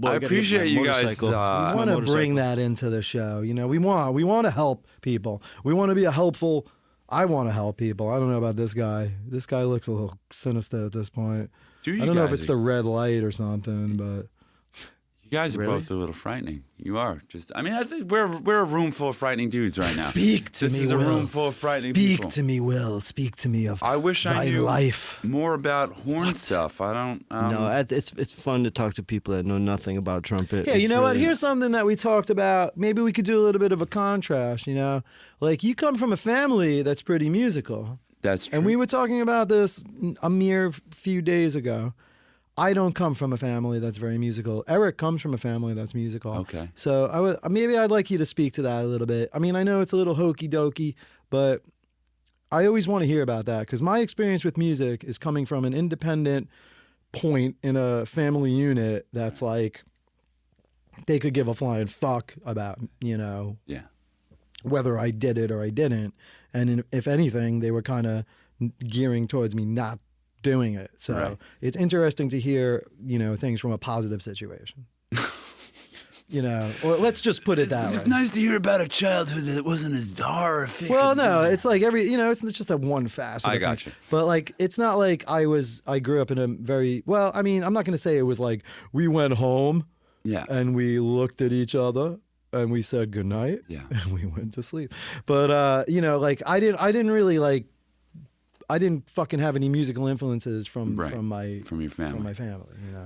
I appreciate you guys. We want to bring that into the show. We want to help people. We want to be I want to help people. I don't know about this guy. This guy looks a little sinister at this point. I don't know if it's the red light or something, but... You guys are both a little frightening. You are. I think we're a room full of frightening dudes right now. Speak to me, Will. This is a room full of frightening people. Speak to me, Will. Speak to me of I wish I knew life. more about horn stuff. I don't... No, it's fun to talk to people that know nothing about trumpet. Yeah, you know what? Here's something that we talked about. Maybe we could do a little bit of a contrast, Like, you come from a family that's pretty musical. That's true. And we were talking about this a mere few days ago. I don't come from a family that's very musical. Eric comes from a family that's musical. Okay. So maybe I'd like you to speak to that a little bit. I mean, I know it's a little hokey dokey, but I always want to hear about that because my experience with music is coming from an independent point in a family unit that's like they could give a flying fuck about, Yeah. whether I did it or I didn't. And if anything, they were kind of gearing towards me not doing it. So it's interesting to hear, things from a positive situation. Or let's just put it that way. It's nice to hear about a childhood that wasn't as horrific. Well, no, it's like it's just a one facet. I got you. But like, it's not like I grew up in a very, well, I mean, I'm not going to say it was like we went home and we looked at each other and we said goodnight and we went to sleep. But, like I didn't really like, I didn't fucking have any musical influences from your family. From my family,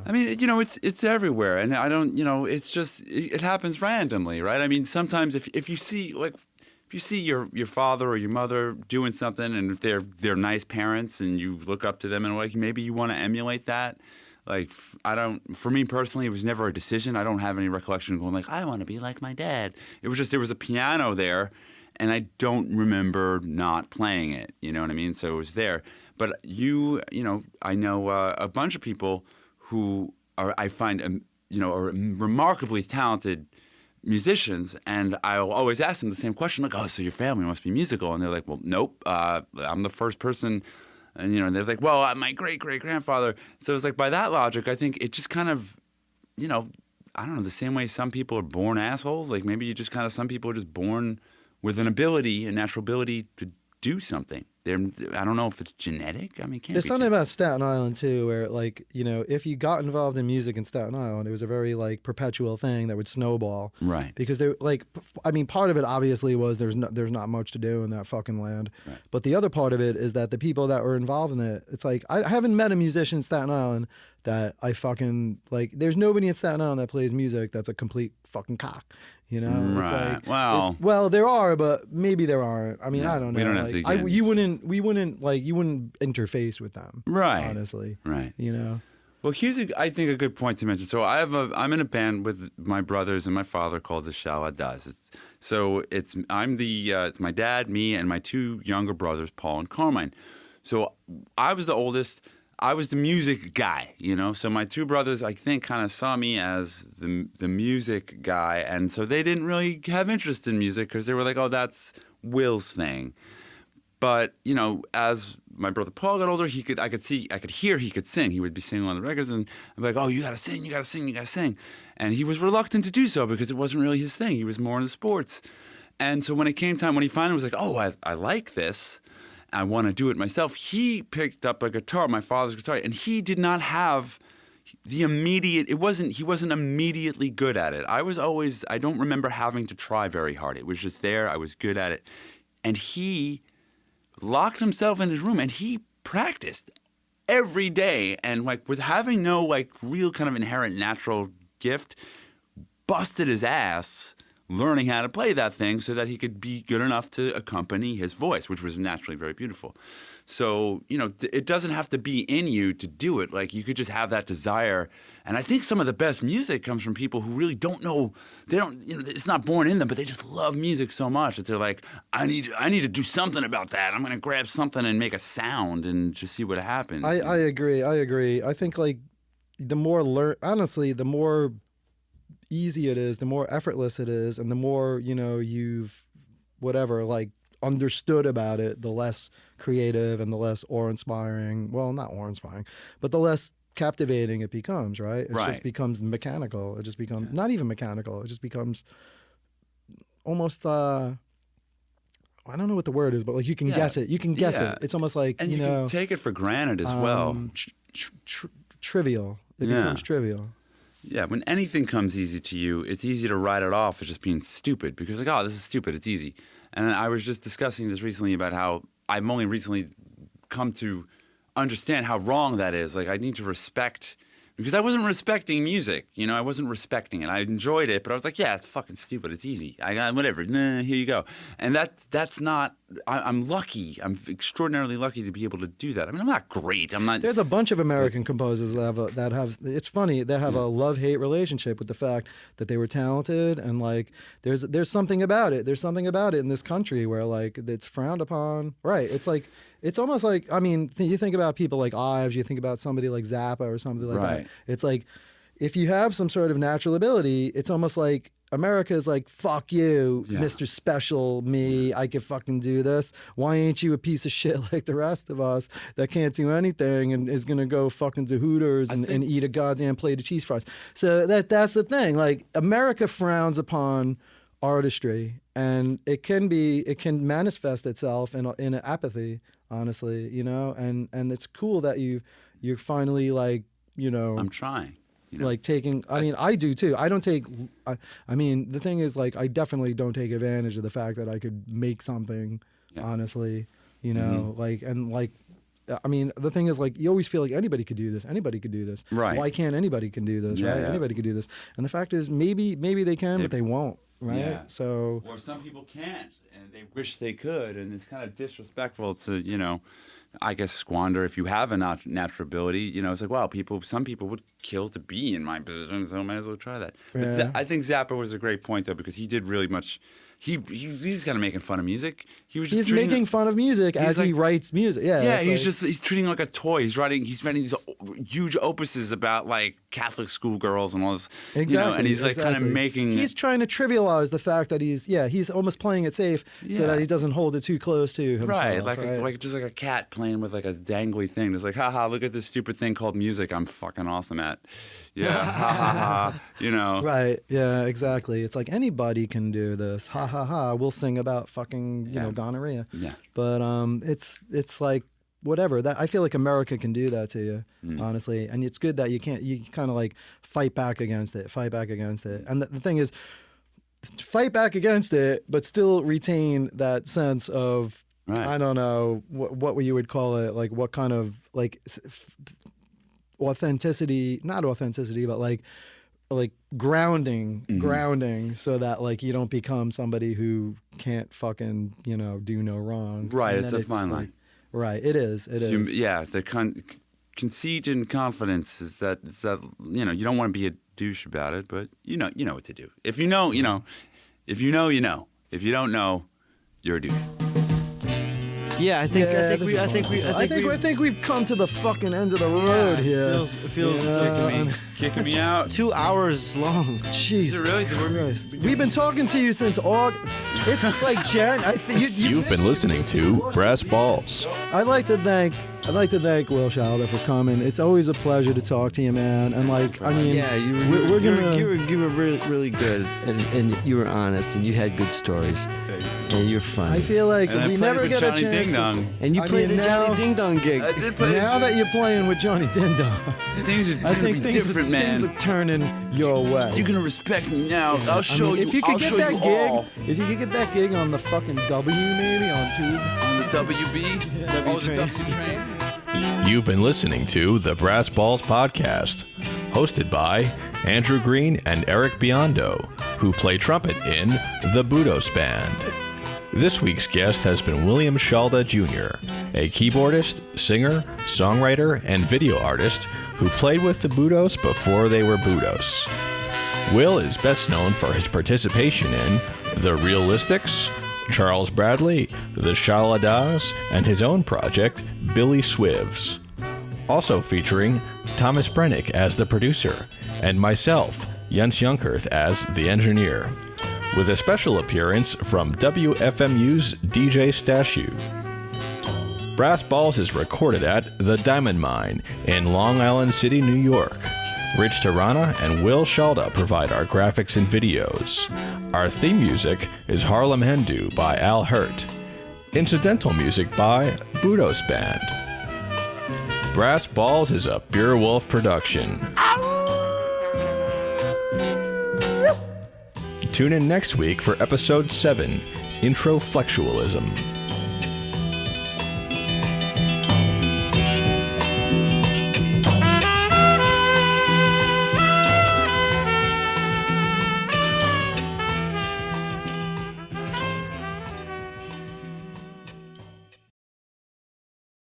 I mean, it's everywhere, and I don't, it's just it happens randomly, right? I mean, sometimes if you see your father or your mother doing something, and if they're nice parents, and you look up to them, and like maybe you want to emulate that. Like for me personally, it was never a decision. I don't have any recollection of going like, I want to be like my dad. It was just there was a piano there. And I don't remember not playing it, you know what I mean? So it was there. But I know a bunch of people who I find, are remarkably talented musicians. And I'll always ask them the same question, like, oh, so your family must be musical. And they're like, well, nope, I'm the first person. And, they're like, well, my great-great-grandfather. So it's like, by that logic, I think it just kind of, I don't know, the same way some people are born assholes. Like maybe you just kind of, some people are just born with a natural ability to do something. I don't know if it's genetic. I mean, it can't There's be something genetic. about Staten Island too, where like, if you got involved in music in Staten Island, it was a very like perpetual thing that would snowball. Right. Because they like, I mean, part of it obviously was there's not much to do in that fucking land. Right. But the other part of it is that the people that were involved in it, it's like, I haven't met a musician in Staten Island that I fucking like. There's nobody in Staten Island that plays music that's a complete fucking cock. Right. It's like, well, there are, but maybe there aren't. I mean, I don't know. We don't have to you wouldn't interface with them. Right. Honestly. Right. Well, here's I think a good point to mention. So I'm in a band with my brothers and my father called the Schaldas. It's my dad, me, and my two younger brothers, Paul and Carmine. So I was the oldest. I was the music guy, So my two brothers, I think, kind of saw me as the music guy, and so they didn't really have interest in music because they were like, "Oh, that's Will's thing." But as my brother Paul got older, I could hear he could sing. He would be singing on the records, and I'd be like, "Oh, you gotta sing, you gotta sing, you gotta sing." And he was reluctant to do so because it wasn't really his thing. He was more into sports. And so when it came time, when he finally was like, "Oh, I like this. I want to do it myself," he picked up a guitar, my father's guitar, and he did not have the immediate, he wasn't immediately good at it. I don't remember having to try very hard. It was just there. I was good at it. And he locked himself in his room and he practiced every day. And like with having no like real kind of inherent natural gift, busted his ass learning how to play that thing so that he could be good enough to accompany his voice, which was naturally very beautiful. So, it doesn't have to be in you to do it. Like, you could just have that desire. And I think some of the best music comes from people who really don't know, it's not born in them, but they just love music so much that they're like, I need to do something about that. I'm going to grab something and make a sound and just see what happens. I agree. I think, like, the more the more easy it is, the more effortless it is, and the more you've understood about it, the less creative and the less awe-inspiring. Well, not awe-inspiring, but the less captivating it becomes. Right? It just becomes mechanical. It just becomes not even mechanical. It just becomes almost. I don't know what the word is, but like you can guess it. You can guess it. It's almost like and you can take it for granted as well. Trivial. It becomes trivial. Yeah, when anything comes easy to you, it's easy to write it off as just being stupid because, like, oh, this is stupid, it's easy. And I was just discussing this recently about how I've only recently come to understand how wrong that is. Like, I need to respect, because I wasn't respecting music, I wasn't respecting it. I enjoyed it, but I was like, yeah, it's fucking stupid, it's easy. I got whatever, here you go. And that's not, I'm lucky, I'm extraordinarily lucky to be able to do that. I mean, I'm not great, I'm not. There's a bunch of American composers that have it's funny, they have a love-hate relationship with the fact that they were talented, and like, there's something about it. There's something about it in this country where like, it's frowned upon. Right, it's like, it's almost like, I mean, you think about people like Ives, you think about somebody like Zappa or something like that. It's like, if you have some sort of natural ability, it's almost like, America is like, fuck you, Yeah. Mr. Special me. I can fucking do this. Why ain't you a piece of shit like the rest of us that can't do anything and is gonna go fucking to Hooters and eat a goddamn plate of cheese fries? So that's the thing. Like, America frowns upon artistry, and it can manifest itself in an apathy, honestly, you know. And it's cool that you're finally, like, you know, I'm trying. You know? Like taking, I mean, I do too. I don't take, I mean, the thing is, like, I definitely don't take advantage of the fact that I could make something, honestly, you know, like, and like, I mean, the thing is, like, you always feel like anybody could do this. Anybody could do this. Right. Why can't anybody can do this, right? Yeah. Anybody could do this. And the fact is, maybe they can, but they won't, right? Yeah. So. Or some people can't, and they wish they could, and it's kind of disrespectful to, you know, I guess, squander if you have a natural ability. You know, it's like, wow, some people would kill to be in my position, so I might as well try that. But I think Zappa was a great point, though, because he did really much. He's kind of making fun of music. He's making fun of music as he writes music. Yeah. Yeah, he's treating it like a toy. He's writing these huge opuses about, like, Catholic schoolgirls and all this. Exactly. You know, and he's like kind of making. He's trying to trivialize the fact that he's almost playing it safe so that he doesn't hold it too close to himself. Right, like just like a cat playing with like a dangly thing. It's like, haha, look at this stupid thing called music I'm fucking awesome at. Yeah, ha ha ha. You know. Right. Yeah. Exactly. It's like anybody can do this. Ha ha ha. We'll sing about fucking you know, gonorrhea. Yeah. But it's like whatever. That I feel like America can do that to you, honestly. And it's good that you kind of like fight back against it. And the thing is, fight back against it, but still retain that sense of I don't know what you would call it. Like what kind of like authenticity, not authenticity, but like grounding so that like you don't become somebody who can't fucking, you know, do no wrong. Right, it's a fine line. Like, right, it is. Yeah, the conceit and confidence is that you know, you don't want to be a douche about it, but you know what to do. If you know, you know. If you know, you know. If you don't know, you're a douche. Yeah, I think we've come to the fucking end of the road here. It feels Kicking me out. 2 hours long. Jesus really? Christ. We've been talking to you since August. It's like Jan. You've been listening to Brass Balls. I'd like to thank Will Schalda for coming. It's always a pleasure to talk to you, man. And like, I mean, yeah, you were really, really good, and you were honest, and you had good stories, and you're funny. I feel like and we never get a Johnny chance. Ding Dong. And you played the Johnny Ding Dong gig. I did play Now that you're playing with Johnny Ding Dong, things are I think different, man. things are turning your way. You're gonna respect me now. I'll show you. If you could get that gig, all. if you could get that gig on the fucking W maybe on Tuesday. On the WB? The W train? You've been listening to the Brass Balls Podcast, hosted by Andrew Green and Eric Biondo, who play trumpet in the Budos Band. This week's guest has been William Schalda Jr., a keyboardist, singer, songwriter, and video artist who played with the Budos before they were Budos. Will is best known for his participation in The Realistics, Charles Bradley, The Shaladas, and his own project, Billy Swivs. Also featuring Thomas Brennick as the producer, and myself, Jens Junkerth, as the engineer, with a special appearance from WFMU's DJ Stashu. Brass Balls is recorded at The Diamond Mine in Long Island City, New York. Rich Tirana and Will Schalda provide our graphics and videos. Our theme music is Harlem Hendu by Al Hurt. Incidental music by Budos Band. Brass Balls is a Beer Wolf production. Tune in next week for episode 7, Introflexualism.